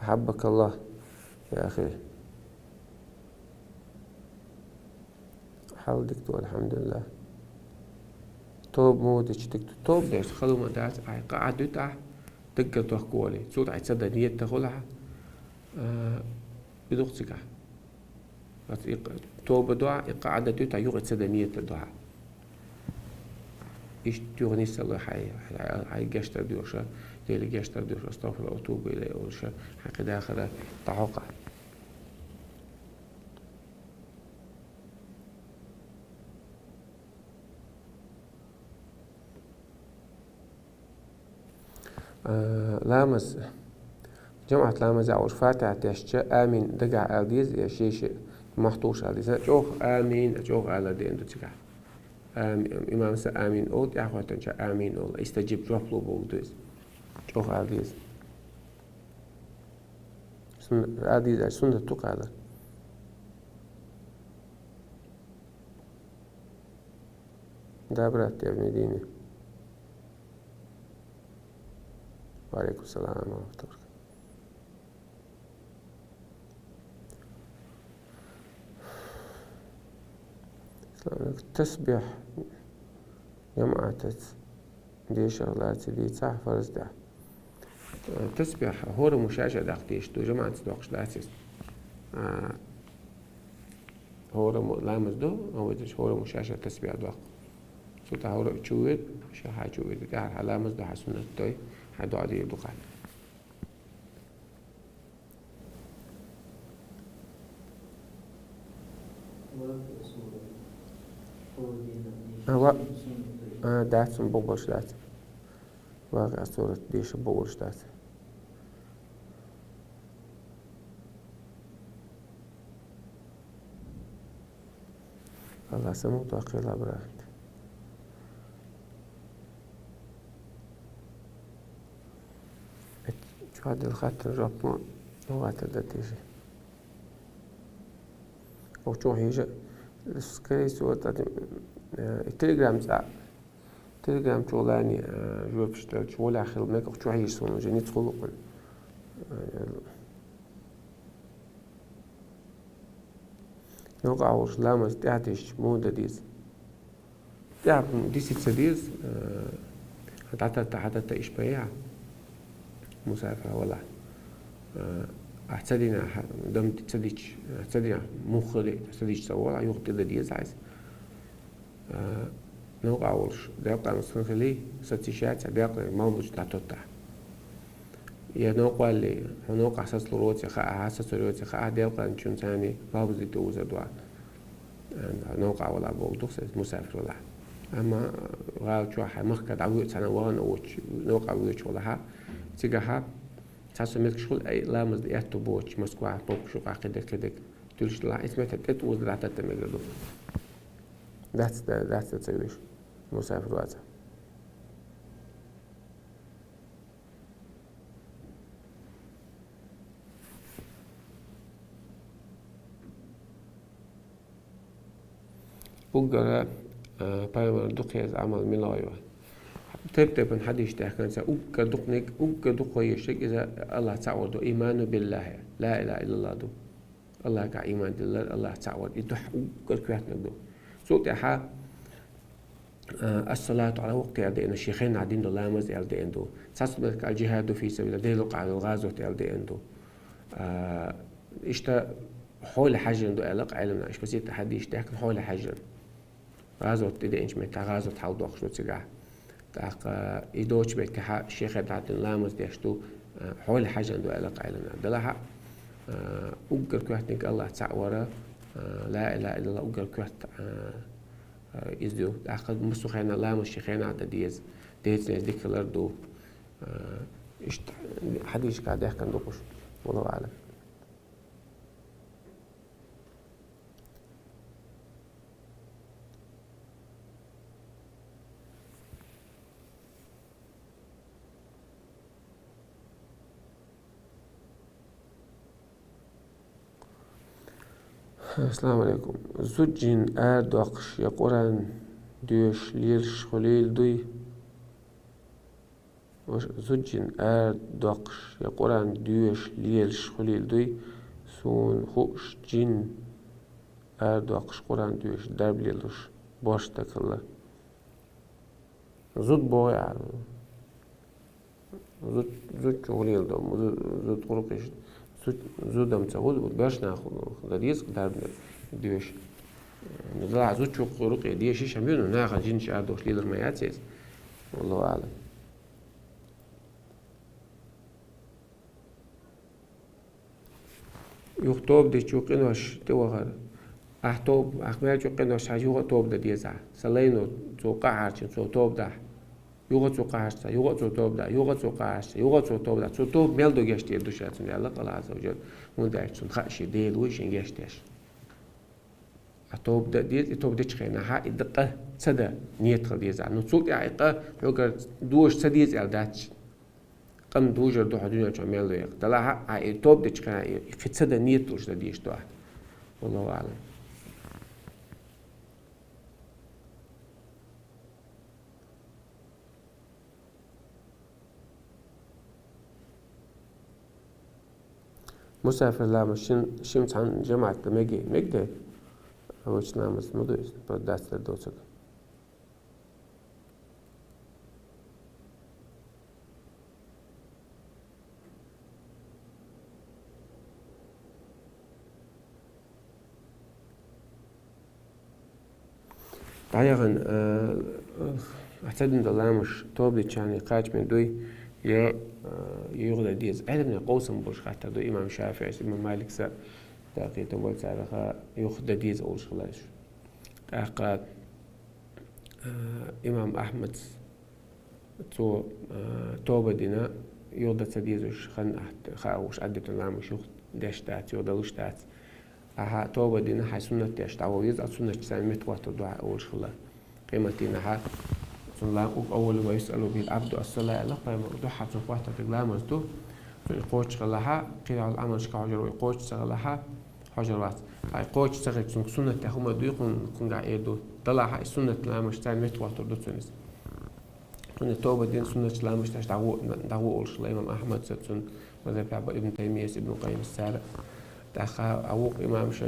أحبك الله يا أخي حاول دكتور الحمد لله توب مودش دكتور توب داش خلو ما داش قاعد يتع تقدر تحكولي صوت عتصدق نية تقولها بدقتك توب دعاء قاعدة يتع يقعد تصدق نية الدعاء إيش تغني سلا حي جشتر ديوشة تيلي جشتر ديوشة استغفر الله وتوب إليه أولشة حق داخل تعوقع لامز جمعة لامز أو فاتحة تشجع آمين دقع ألديز يا شيء محطوش ألديز جوخ آمين جوخ على دين دتشجع إمام آمين أود أخوة تنشا آمين أول استجيب جواب لو بوديز جوخ ألديز سنة ألديز سنة تقعد دابرات يا ابن ديني وعليكم السلام ورحمة الله وبركاته تسبح جماعة دي شغلات دي صح فرز ده تسبح هو مشاجع داخليش دو جماعة دوقش لاتس هو لامز دو هو دش هو مشاجع تسبح دوق سوتا هو تشويد شا هاي تشويد ده علامز ده حسنة توي هادو عادي دوقان دات بوبرش دات واقع صورة ديش بوبرش دات الله سموت وقيل أبراهيم شو هذا الخط الرقم هو هذا تيجي أو شو هيجي السكري صورة التليجرام ساعة تليجرام شغلاني جواب اشتغل شغل آخر ماك شو هيجي صون جنيت خلقا نوقع وش لامس تعتش مودة ديز تعب ديسي تسديز حتى إيش بيع مسافة ولا أحتدينا دم تسديش أحتدينا مخلي تسديش سوالع يوقت ديز عايز نوقع وش دقيقة مثلا خليه ستيشات دقيقة موضوع تعتوتع يا نوقع اللي نوقع أساس لروتي خا أساس لروتي خا دقيقة نشون ثاني بابز دي توزع دوا نوقع ولا بوضوح مسافر ولا أما غاو شو حي مخك دعوة سنة وانا وش نوقع ويش ولا ها تيجها تحسن ملك شغل أي لامز دياتو بوش مسكوا بوك شو قاعد كده تلش لا اسمه تتت وزرع تتمجدو that's the solution مسافر واسع بقرا بايمر دقيز عمل ملايوه تبدأ من حد يشتاق كان أوكا دقنك أوكا دقة يشتاق إذا الله تعود إيمان بالله لا إله إلا الله دو الله كا إيمان بالله الله تعود يدح أوكا كرهتنا دو صوت إحا الصلاة على وقت يلدين الشيخين عدين دو لامز يلدين دو ساسبك الجهاد في سبيل الله ديلوق على الغازوة يلدين دو إشتا حول حجر دو ألق علمنا إش بسيط حد يشتاق حول حجر غازوت إذا إنش متى غازوت حال دوخشلو تجاه تاق إدوش بيتها الشيخ دعت اللامز ديشتو حول حاجة عنده علاقة علينا دلها أوجر كوهتنك الله تعورة لا إله إلا الله أوجر كوهت إزدو أخذ مسخنا لا مش خينا عدا ديز ذيك الأرض حديش قاعد يحكي عن دوقش والله أعلم. السلام عليكم. زوجين دوقش يقولان دوش ليرش خليل دوي زوجين دوقش يقولان دوش ليرش خليل دوي سون خوش جين دوقش قران دوش درب ليلوش باش تكلا زود بوي على زود خليل دوم زود قرقش زودم تقول باش ناخذ غديس درب دوش نطلع زود شو قرق ديش إيش عميونه ناخذ جينش دوش ليلر ما يعتز والله أعلم. يخطب دي شو قناش توغر أحطب أخبار شو قناش حيوغ توب ده ديزع سلينو توقع عشان شو توب ده يوغ توقع عشان يوغ توب ده يوغ توقع عشان يوغ توب ده توب ميلدو جشتي دوش عشان الله تعالى عز وجل وندعش سنخش ديل ويش إنجشتش توب ده ديز توب ده شخينا ها الدقة سدا نيت خديزع نسوق عقة يوغر دوش سديز الداتش قم دوجر دو حدونا شو ميلدو يق تلاها عي توب ده شخينا يخد سدا نيت وش ده ديش ده والله أعلم. مسافر لا مشين شمت عن جامعة مجدة وش نامس مدرس بدأت الدوسك. عيغن أعتقد إن اللامش توبلي كان يقاج من دوي يغلى ديز علمنا قوسم بوش حتى دو إمام شافعي إمام مالك سا تاقي تقول تعالى يخدى ديز أول شغلاش تاقى إمام أحمد تو توبة دينا يغلى تديزوش خاوش عدت اللامش يخد داش تات يغلى وش تات أها توبة دينا حي سنة داش تعويز سنة سان متواتر دعاء أول شغلا قيمتنا ها الله أول ما يسألوا به العبد الصلاة الله قيمة دوحة وقتها تقلامز دو يقوش شغلها قيل على الأمر شكا حجر ويقوش شغلها حجرات هاي قوش شغل سنة تهما دو يكون قاعدو طلعها سنة الأمر شتان متواتر دو تونس سنة توبة دين سنة الأمر شتاش دعوة أول شغلا إمام أحمد ستون مذهب ابن تيمية ابن قيم السارة داخل أوق إمام شا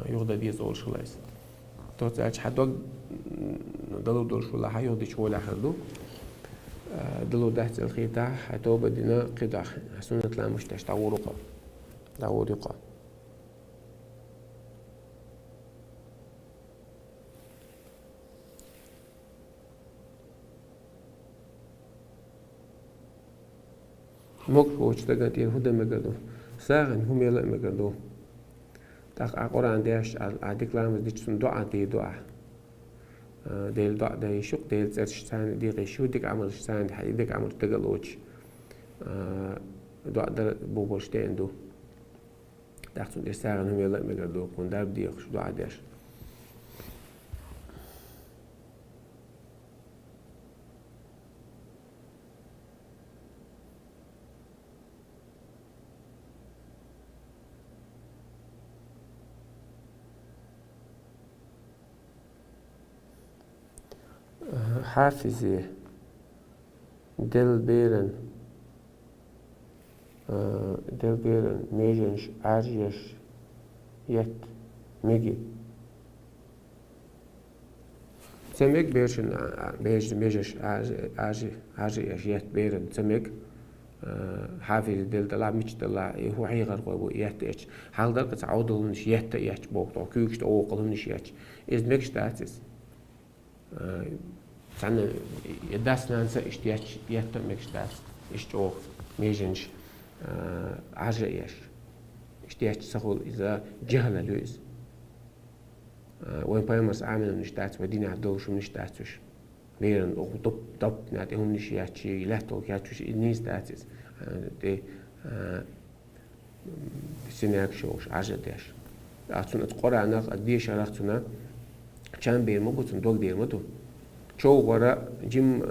يغدى ديز أول شغلايس توتاج حدوق دلو دول شو لا هيودي شو لا حدو دلو دهت الخيطة حتو بدنا قطع حسنة لا مش تشتغورقة داورقة مكوش تقدير هدا مقدو ساغن هم يلا مقدو تاق القرآن داش عديك لامز ديش دعاء دي دعاء ديل دعاء ده يشوق ديل تسرش ثاني دي غيشو ديك عمل ثاني حديد ديك عمل تقلوش دعاء ده بوبوش تندو تاقتون دي ساغن هم يلا مقدو كون داب دي يخش دعاء داش حافظي دل بيرن ميجنش عاريش يت ميجي سمك بيرشن ميجش عاريش يت بيرن سمك حافظ دل دلا مش دلا هو حيغر قوي يهتش حال دل قص عودل نش يهت يهت بوق كيوكش تو قلم نش يهت إز مكش تاتس سنة يداس نانسا اشتياش يهت مكش تاتس اشتو ميجنش عجا يش اشتياش سخول إذا جهل لويز وين بايمس عامل نش تاتس وديني عدو شو نش تاتش ويرن أو دب نات هم نش يهتشي لهتو يهتشي نيز تاتس دي سيناك شوش عجل داش أتون أتقرأ أنا قديش عرفتنا كان بير مبوتن دوق دير مدو شو ورا جيم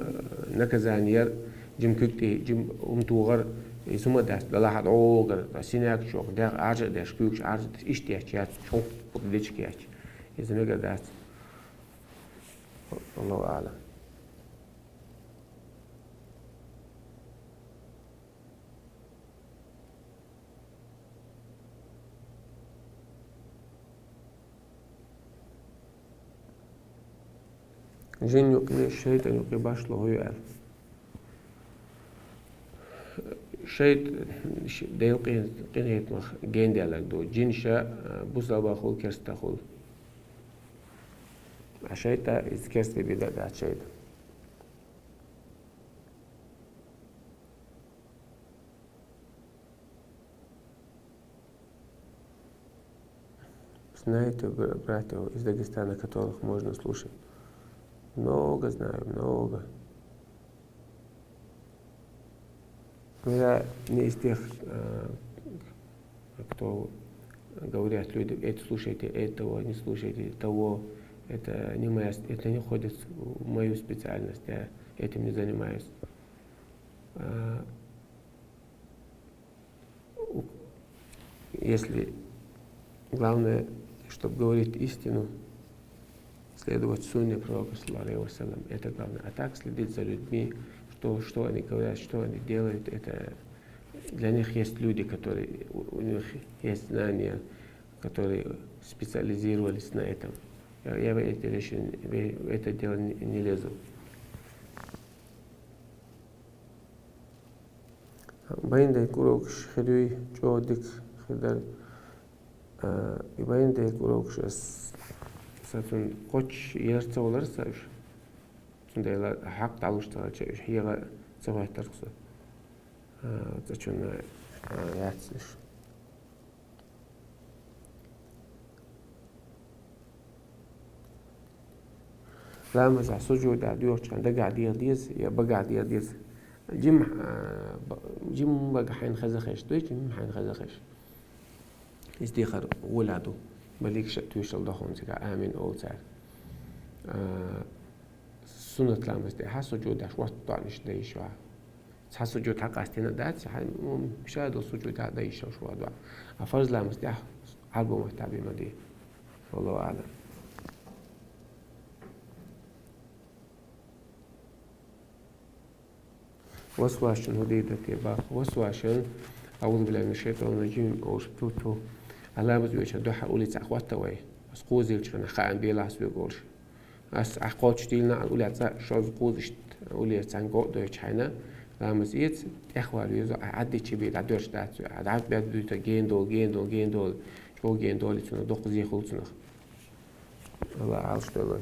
نكزانير جيم كوكتي جيم توغر يسمى داس لا حد أوغر سيناك شوك دا عجل داش كوكش عجل إيش تياش يات شو قديش كياش إذا نقدر داس الله أعلم جن يقي الشيطان يقي باش له يقال شيط ده يقي قنيت مخ جين ديالك دو جن شا بوسا باخول كرستا خول عشيتا إذ كرست بيدا دات شيطان Знаете, братья, из Дагестана, которых можно слушать. Много знаю, много. Но я не из тех, кто говорят людям, это слушайте этого, не слушайте того. Это не входит в мою специальность, я этим не занимаюсь. Если главное, чтобы говорить истину, следовать сунне пророка, саллаллаху алейхи ва саллям, это главное. А так следить за людьми, что они говорят, что они делают, это для них есть люди, которые, у них есть знания, которые специализировались на этом. Я в эти вещи, в это дело не лезу. Байндай курокш хидуй чодик хидар байндай курокш сатун коч ярца оларса уж сундайлар хак талуштага чеш хига цавайтарса зачем яциш لا مزح سجود عديوش كان دقع ديز يا بقع ديز جيم بقى حين خزخش دوي جيم حين خزخش يستيخر ولادو مليك شتوش الله خونزك آمين أول سعر سنة لامس دي حاسو جود عش وقت طعنش دي شوها حاسو جود حق استينا دات مشاهدو سجود هذا يشو شوها دعا أفرز لامس دي حربو محتابي مدي والله أعلم وسواشن هديدة تبا وسواشن أعوذ بالله من الشيطان الرجيم أو سبوتو علامة بيش دوحة أولي تأخوات وي بس قوزي لشان خاان بيلا حسبي قولش أس أحقات شتيلنا عن أولي أتسا شوز قوزشت أولي أتسانقو دوش حينا لامس إيت إخوة ليزو عدي تشبيد عدوش داتو عدد بيد دوتا جين دول شو جين دول يتسونا دوق زي خلصنا الله عالش دولوي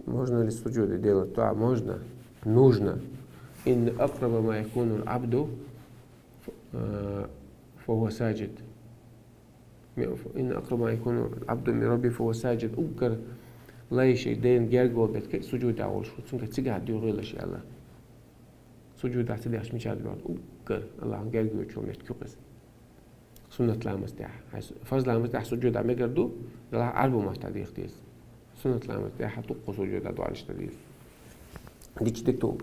можно ли суджуды делать? Да, можно, нужно. إن أقرب ما يكون العبد فهو ساجد. إن أقرب ما يكون العبد من ربي فهو ساجد. أذكر لا شيء دين جرجول بتك سجود أول شو تسمع تيجي ديو غير شيء الله. سجود عتدي عش مش عاد أذكر الله جرجول شو متكوكس. سنة لامس ده. فرض لامس ده سجود عم يقدروا الله عربو ما تدي اختيس. سنة لامس ده حتوق سجود دعاء الشديد. ديش دكتور.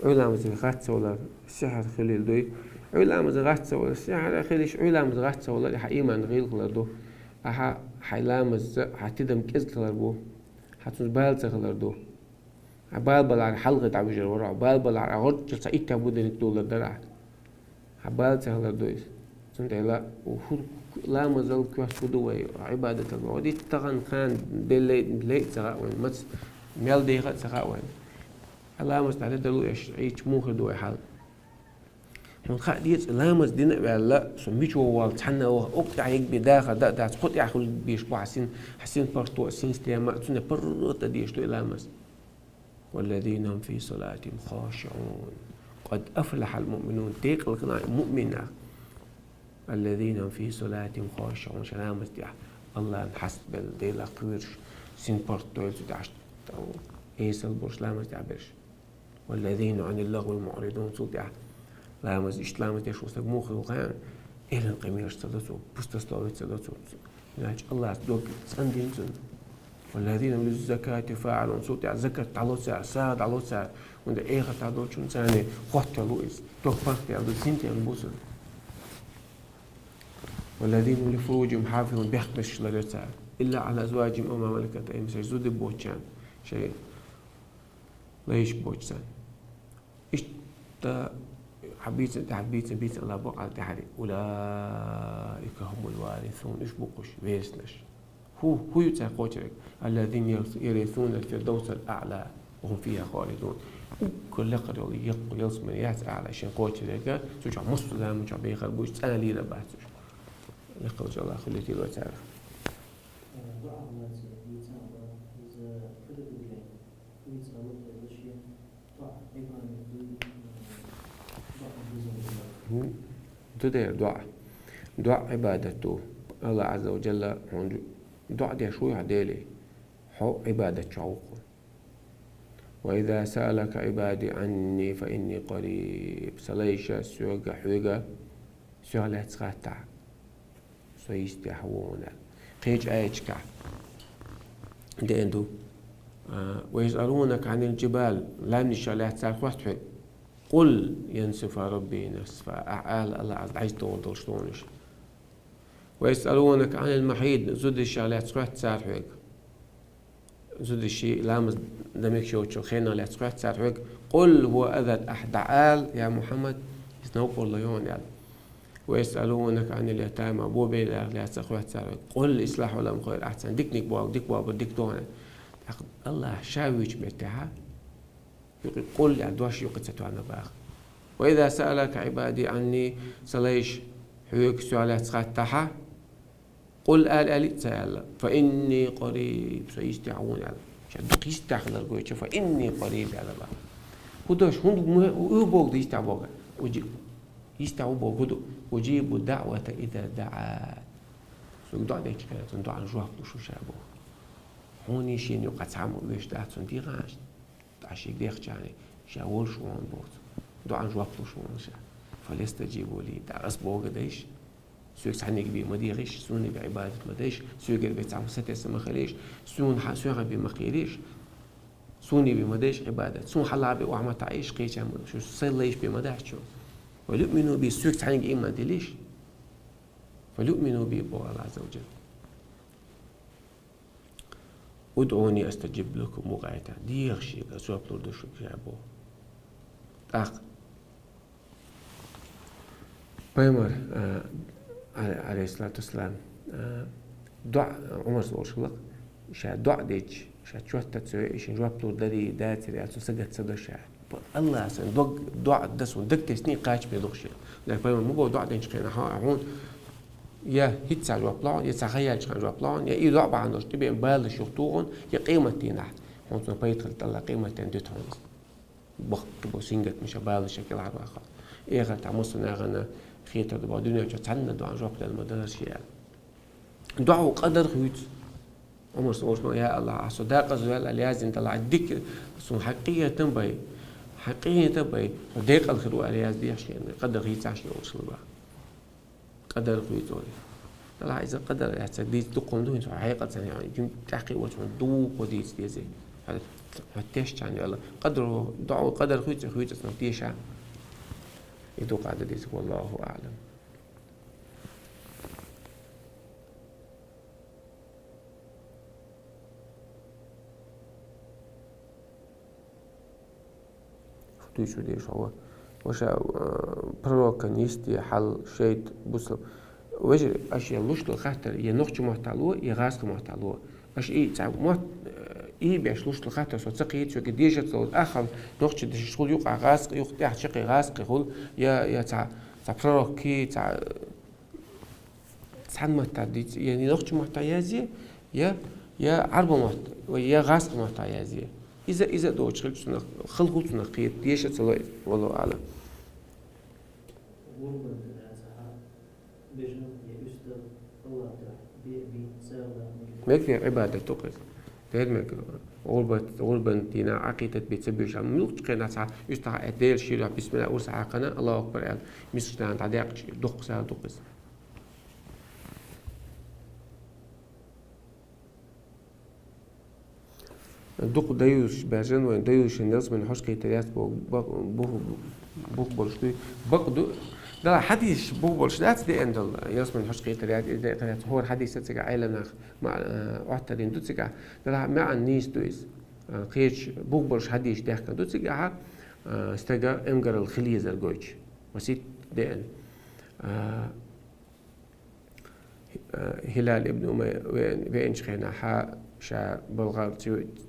علامة غاتس ولا السحر خليل دوي علامة غاتس ولا السحر خليش علامة غاتس ولا حقيقة غير خلردو أها حلامة حتدم كز خلربو حتوز بالز خلردو عبال بلار حلقة عبجر ورا عبال بلار عرج سعيد تابودن الدولة درع عبال سهل دويس سنت لا وفور لا مازال كواس فدوي عبادة الله ودي تغن خان بلي سغاوين مس ميل دي غت سغاوين الله مستعد دلو عيش موخ دوي حال من خا ديت لا مز دين لا سميتو وال تحنا وقطع يك بداخل دا تقط ياخذ بيش حسين برتو سين ستيما تنا برت ديش تو لامس والذين هم في صلاتهم خاشعون قد أفلح المؤمنون تيق القناع مؤمنة الذين هم في صلاتهم خاشعون شلامس دي الله نحسب دي لا قيرش سين برتو تدعش أو إيسال برش لامس دي عبرش والذين عن اللغو المعرضون صوت دي لامس إشتلامس دي شو سبموخ وغان إلى القميرش تدسو بستسلاوي تدسو ناج الله دوك سندين زن والذين من الزكاة فاعلون صوت يعني زكاة على سعر ساد على سعر وند إيغا تعدو شون ثاني خط لويس توك بارتي على سنتي البوسل والذين لفروجهم حافظون بيحقش لرسال إلا على أزواجهم أو ما ملكت أيمانهم سيزود بوتشان شيء ليش بوتشان إيش تا حبيت الله بقى على تحري أولئك هم الوارثون إيش بقش ويسنش هو يتقوتك الذين يرثون الفردوس الأعلى وهم فيها خالدون كل قدر يصمن ياس أعلى شيء قوتك سوچ مسلم مش بيخل بوش أنا لي ربحت لقد جل الله خليتي لو تعرف تدير دعاء عبادته الله عز وجل دعاء دي شوي عدالي حو عبادة شعوق وإذا سألك عبادي عني فإني قريب سليشة سوغة حوغة سوغة تسغاتا سويستي حوونا قيج آيتشكا دي اندو ويسألونك عن الجبال لا نشالها تسالك قل ينسف ربي نسفا أعال الله عز دول شلونش ويسألونك عن المحيط زود الشغلات تروح تسارحك زود الشيء لامز دمك شو خينا لا تروح تسارحك قل هو أذى أحد عال يا محمد يسنوق الله يون يعني ويسألونك عن اليتامى بو بي لا تروح تسارحك قل إصلاح لهم خير أحسن ديك بوا ديك دونه الله شاويش بتاعها يقول قل يعني دوش يقصتو عنا باخ وإذا سألك عبادي عني سليش حيوك سؤالات تاعها قل آلي تسأل فإني قريب سيستعون على شد قيس داخل الجوية فإني قريب على الله هدوش هند ويبوق دي يستعبوق وجي يستعبوق هدو وجيب الدعوة إذا دعا سو دعاء ديك كانت دعاء نجوح شو شابو هوني شين يقعد عمو ويش دعاء دي غاش عشيك ديك يعني شاول شو عن بوت دعاء نجوح شو شا فليستجيبوا لي دعاء أسبوع قديش سوق سحنيك بي مديريش سوني بعبادة مديش سوق البيت عم ستة ما خليش سون بي ما خليش سوني بمديش عبادة سون حلا بي وعم تعيش قيش عم شو صليش بمداح شو ولؤمنوا بي سوق سحنيك إيمان دليش فلؤمنوا بي بو الله عز وجل ادعوني استجب لكم وقعتا دير شيء سوق لردو شو بيعبو بيمر عليه الصلاة والسلام دعاء عمر صور شلق شا دعاء ديج شا تشوت تسوي إيش نجواب لور داري داتري أتو سجد سدا شا الله سن دعاء دسون دك تسني قاش بيدوشي لكن بيمر مو بو دعاء ديج كنا هون يا هيت ساجوا بلان يا تخيل شو جوا بلان يا إيه دعاء بعندوش تبي بالش يخطوهم يا قيمة تينح هون بيدخل تلا قيمة تندت هون بخت بوسينجت مش بالش شكل عربة خا إيه غت عمصنا غنا خيطة دبا دنيا جتعنا دعاء جواب للمدرسة يعني دعاء قدر خيوت عمر صور يا الله صداقة زوال اليازن طلع الدك سون حقيقة تنبي صداقة الخير الياز دي عشان قدر خيوت عشان يوصل بقى قدر خيوت طلع إذا قدر يعني تقوم دون حقيقة يعني جم تحقيق وجه دوق وديس ديزي هذا هتيش يعني الله قدر دعاء قدر خيوت اسمه تيش يدوق عدد ديس والله أعلم. دويشو ديش هو وشا بروكانيستي حل شيء بوصل وجه أشياء لوش لخاطر ينقش محتلو يغاس محتلو أش إيه تعب مت إيه بيش لوش لخاطر صوت سقيت شو قديش تصل آخر نقش دش شغل يوقع غاس يوق تحت شقي غاس يقول يا تاع بروكي تاع محتاج يعني نقش محتاجي يا عربة محت ويا غاس محتاجي إذا دوتش خلقوا تنقيت ديش تصل والله أعلم مكثر عبادة تقص تهمك غربة دينا عقيدة بتسبيش عم ملوك قناة ساعة يستع أديل شيء بسم الله أوسع قناة الله أكبر يعني مسجد عداق دق ساعة دقص دق دايوش باجن وين دايوش الناس من حش كيتريات بوك برشتي بقدو ده حديث بوك برشتات دي عند الناس من حش كيتريات إذا هو الحديث تسجع عائلة مع واحدين تسجع ده مع الناس دويس قيش بوك برش حديث ده كان تسجع استجا إمجر الخلية الجوج وسيت ده هلال ابن أمية وين شخينا حا شا بلغار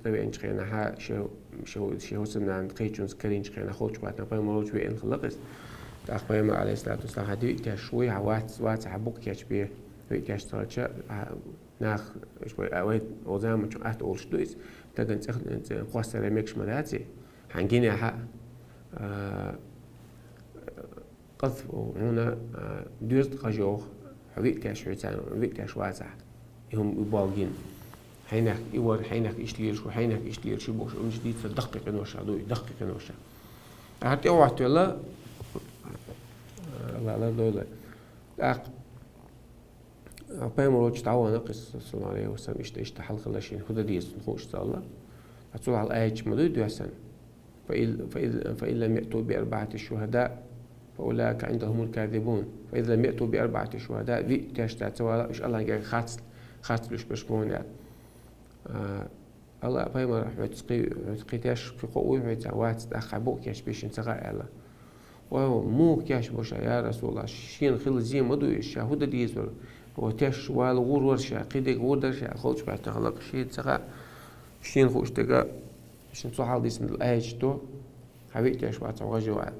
تبين شخينا حا شو سمنا عند قيتشونس كرين شخينا خوش واتنا قيم مروج وين خلقس تأخبرنا عليه الصلاة والسلام هدي كشوي وات عبوك كشبيه كاش ترى ناخ شوي أويد وزام شو أهت أول شدويس تجن تأخذ قوس رميكش مداتي هنجيني حا قذف هنا ديرت قجوه حبيت كاش عتان حبيت كاش واسع هم يبالجين حينك يور حينك إشليل شو حينك إشليل شو بوش من جديد فدقق نوشة دوي دقق نوشة حتى وقت ولا لا دولا أق أبين مروج تعاون نقص صلى الله عليه وسلم إشت حلق لشين هذا ديس نخوش صلى الله أتصل على الآية مدود يحسن فإن لم يأتوا بأربعة الشهداء فأولئك عندهم الكاذبون فإذا لم يأتوا بأربعة شهداء ذي تشتات سواء إيش الله جاي خاص ليش بشمون يعني الله أبين ما راح تقيتاش في قوة ويتعوات أخبوك ياش بيش انتقاء الله ومو كاش بوشا يا رسول الله شين خل زين مدو الشهودة ديزول وتاش والغور ورشا قيدك غور درشا خوش بعد تخلق شيء انتقاء شين خوش تقاء شين صحال ديس من الآية تو حبيت ياش وات وغجوات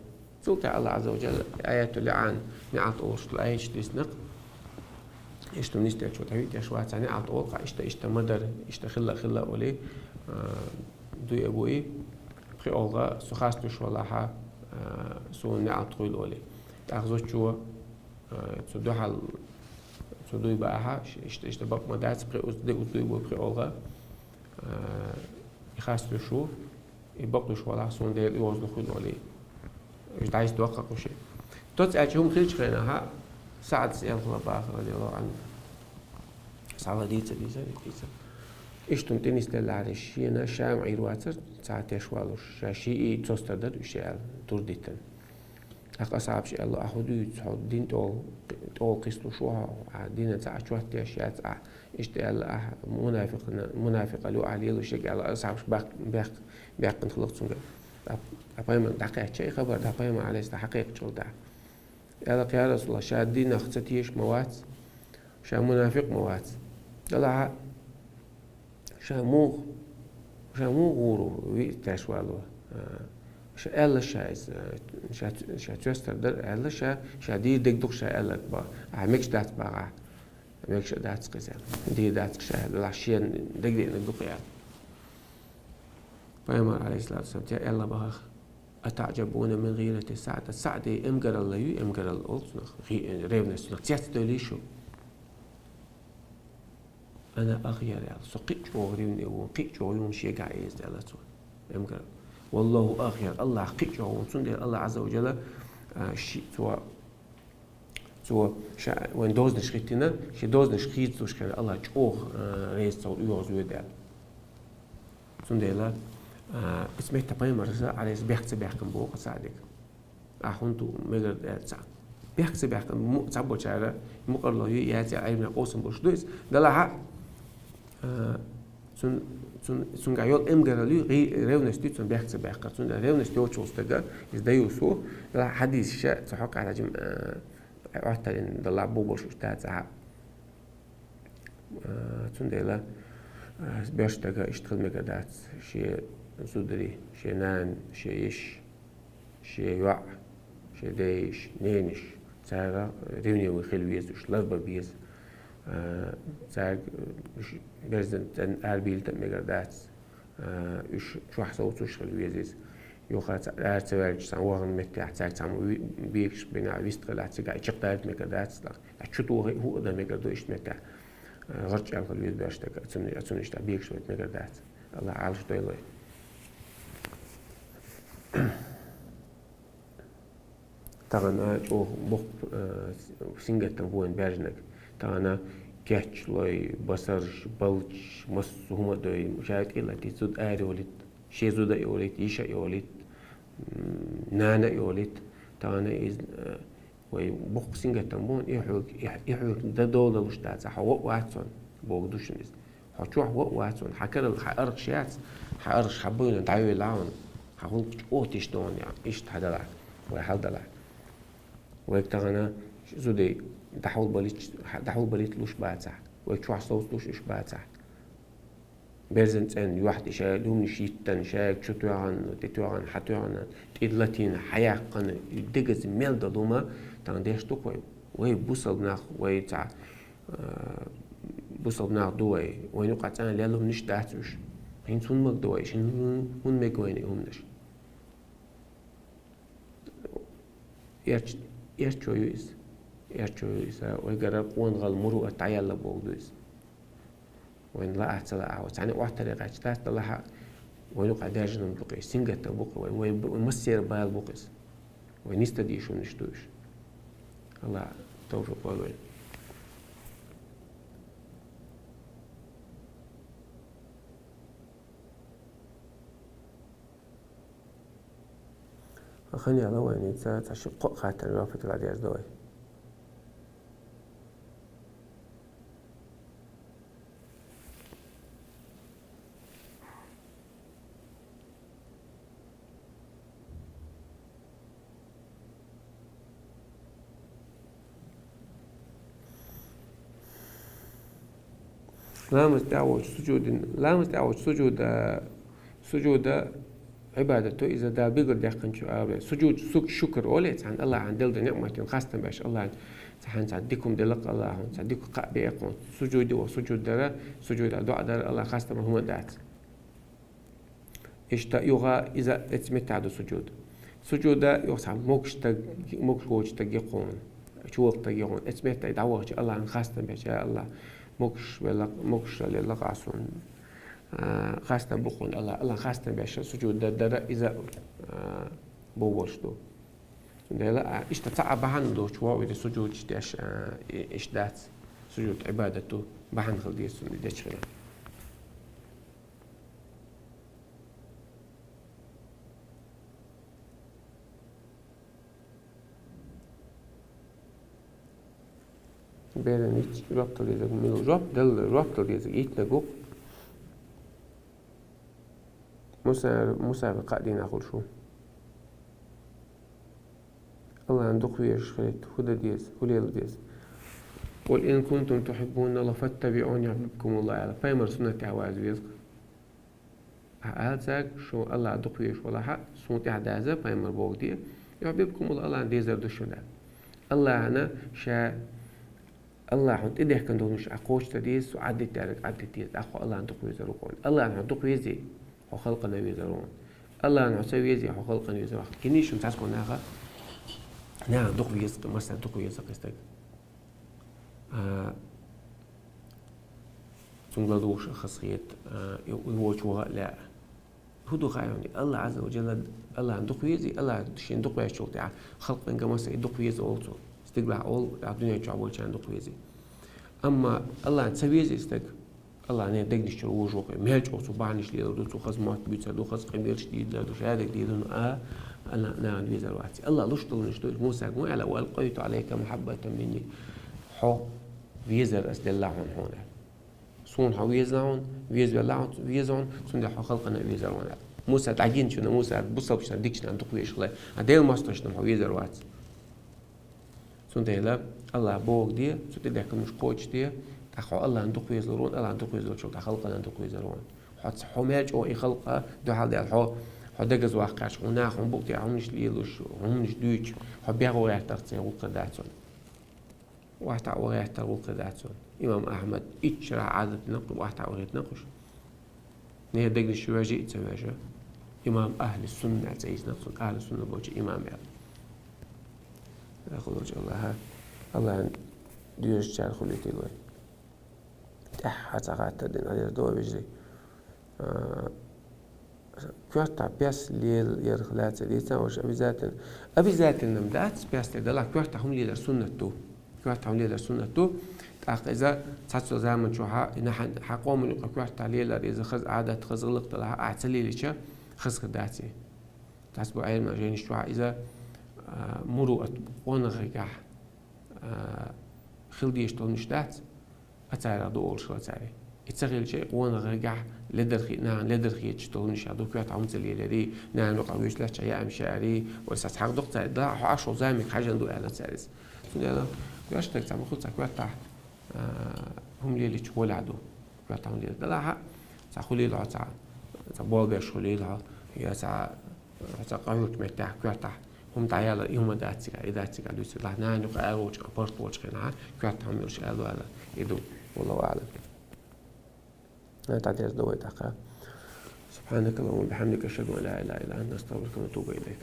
سلطة الله عز وجل آيات اللعان نعط أوش الآية ديس نق إشتم نستيق شو حبيت ياش وات نعط أوقع إشت مدر إشت خلا أولي دوي أبوي بخي أولغا سخاس نشو الله سو نعط طويل أولي تأخذوش شو تدو حال تدو يبقاها إشت بق مدات بخي أصدي بخي أولغا يخاس نشو يبقى شو الله سو ندير يوز نخويل أولي مش عايز توقع كل شيء. توت أجهم خليج خيناها سعد سيال خلباء رضي الله عنه. سعد ديتة. إيش تمتني استدل على الشيء أنا شام عيرواتر ساعات يشوالوش شيء توستردد وشيء ترديتن. أصعب شيء الله أخذ يتحد دين تول قصلو شوها دين تاع شوها تأشياء تاع إيش تقال منافق لو عليه لو شيء على أصعب باق نخلق سونجا. أبايما دقيقة شيء خبر أبايما عليه حقيقة شغل ده. يلا يا رسول الله شادين أختتيش موات شا منافق موات. يلا شامو غورو ويتشوالو. شا ألا شا تشستر در ألا شا دي دق شا ألا با عميكش دات با عميكش دات قزال دي دات شا العشيان دق ندق يعني. فأمر عليه الصلاة والسلام يا الله بخ أتعجبون من غيرة السعد إمجر الله إمجر الأرض ريفنس نقطيات دوليشو أنا أغير يعني سقيت وغريوني وقيت وغيون شيء قاعد على طول إمجر والله أغير الله قيت وغيون الله عز وجل شيء سوا وين دوز نشخيتنا شي دوز نشخيت وش كان الله جوه ريس صوت يوز ويدال سندلا اسمه تبين مرسا على بيحكي بيحكم بوق ساعدك أخونتو مجرد ساعد بيحكي بيحكم مو تعبوا شعره مقر الله يأتي علمنا قوسم بوش دويس ده لها Sun gajol emgaralu revnesti sun behkse behkar sun revnesti ochostaga izdayusu la hadis sha تحق على جم أعتقد ضلع بوبوش وشتات sun dela بيشتغل اشتغل مقدات شيء صدري شيء نان شيء إيش شيء يوع شيء دايش نينش ساعة ريوني وخيل ويز وش لربا بيز ساعة برزن تن أربيل تن مقدات وش شو حصوت وش خيل ويزيز يوخات أرتوالج ساموهن متى ساعة سامو بيكش بنا ويستغلات ساعة يشقدات مقدات لا شتوه هو ده مقدو إيش متى غرج على الويز باشتغل أتوني إيش تبيك شوية مقدات الله عارف شو يلاقي طبعا جو بق سينجت تبوين بارجنك طبعا كاتش لوي بصرش بلش مس هما دوي مشاهد إلا تزود آري ولد شيء زود يولد يشا يولد نانا يولد طبعا إز وي بق سينجت تبوين يحوك ده دولة وش تاعت حوق واتسون بوجدوش نيز حشوح وق واتسون حكر الحقرق شيات حقرق حبوين تعيو العون حقول أوتيش دون يعني إيش تحدلع ويحدلع ويكتغنا زودي دحول بليت لوش بعد صح ويكشوح صوت لوش إيش بعد صح بيرزنت إن يواحد إشاء لوم نشيتن شاك شتوعن تتوعن حتوعن تيدلتين حياقن يدقز ميل دلوما تانديش توكوي وي بوصل ناخ وي تاع بوصل ناخ دوي وين يقع تاع ليلهم نش داتوش هين سون مك دوي شن هون ميكويني همنش يرتشويس ويقرب وانغل مرو اتعيال لبوغدويس وين لا احتلا عاوز يعني واحد طريقة اشتات طلعها وين وقع داجن بقي سنجة بقي وين مسير بال بقيس وين يستدي شو نشتوش الله توفيق والوين خلني على وين تشق خاطر رافت العديد دوي لا مستعوج سجود عبادته إذا دا بيقدر دقن شو سجود شكر أوليت عن الله عن دل نعمة خاصة باش الله سحن تعديكم دلق الله تعديكم قابيكم سجود وسجود درا سجود دعاء درا الله خاصة ما هو دات إشتا يوغا إذا اتمت عدو سجود يوسع موكش وجه تجيقون شو تجيقون اتمت دعوة الله عن خاصة باش الله موكش للق عصون خاصة بقول الله خاصة باش سجود درا إذا بوشتو لا اشتتع بحن دو شو ويد سجود إيش دات سجود عبادته بحن خلدي سن ديش خلا بيرنيش ربط ليزك ميلو ربط ليزك يتلقوا مسابقة دينا أقول شو الله عندك ويش خليت هدى ديز هليل ديز قل إن كنتم تحبون الله فاتبعوني يحببكم الله على فايمر سنة عواز بيزك هذاك شو الله عندك ويش ولا حق سنة عدازة فايمر بوك دي يحببكم الله عندي زرد شنا الله أنا شا الله عند إده كان دونش أقوش تديس وعدت تارك عدت تيز أخو الله عندك ويزرقون الله عندك ويزي وخلقنا ويزرون الله نعسى ويزي وخلقنا ويزرون كنيش نتعسكون ناخا نعم دق ويزق مثلا دق ويزق استك تنقلوش خاصية يوجوها لا هدو يعني الله عز وجل الله عندك ويزي الله شين دق ويش شغل تاع خلق من جماسة دق ويزي أولتو استقبل أول الدنيا يجعبول شان دق ويزي أما الله نسوي ويزي استك الله أنا دقني شو وجوه مهج أو صباحنيش ليه دو خز مات بيتسا دو خز قميرش دي دو شهادة دي دو أنا نعم ويزا الوقت الله لشتل نشتل موسى قوي على وألقيت عليك محبة مني حو ويزر أسد الله هون صون ها ويزعون ويزبلعون ويزعون صون ده خلقنا ويزرون موسى تعجين شنو موسى بصوب شنو ديكش عندك ويش الله عديل ماستر شنو ها ويزروات صون ده لا الله بوق دي صون ده كمش قوتش دي تخو الله عندك ويزرون الله عندك ويزرون شو خلقنا عندك ويزرون حط حماج أو خلقه ده حال ده الحو حدقز واقعش وناخون بوقتي عمنش ليلوش عمنش دويش حبيعو يحترتين وقداتون واحد وغيرت وقداتون إمام أحمد إتشرع عادة نقل واحد وغيرت نقش نهي دقل الشواجي إتسواجه إمام أهل السنة عزيز نقصد أهل السنة بوجه إمام يعني أخذ وجه الله ديوش جار خليتي الوي تحت غات تدين على دو بجري كورتا بياس ليل يرخلات ليتا وش أبي ذات النمدات بياس تدلا كورتا هم ليل السنة تو كورتا هم ليل السنة تو تاق إذا تحسوا زمن شوها إن حقوم من كورتا ليل إذا خز عادة خزلق طلع أعتلي ليش خز خداتي تحسبوا علم جين شوها إذا مروءة ونغجع خلدي يشتغل نشتات أتعرض أول شو أتعرض يتسغل شيء ونغجع لدرخي يشتغل نشادو كوات عم تلي لدي نقويش لا شيء أم شعري وساس حق دكتور ده عشرة زامك حاجة ندو على سارس سنلا كواش تكتب خد كوات هم اللي تقول عدو كوات هم اللي ده تقولي له تبغى بيشغلي له يا تقاوت مرتاح كوات هم تعيال يوم داتك إذا تك لوس لا نقول أروج أبرت وجه كنا كوات هم يرش قالوا على يدو والله أعلم تعديل دويت سبحانك اللهم وبحمدك أشهد أن لا إله إلا أنت أستغفرك وأتوب إليك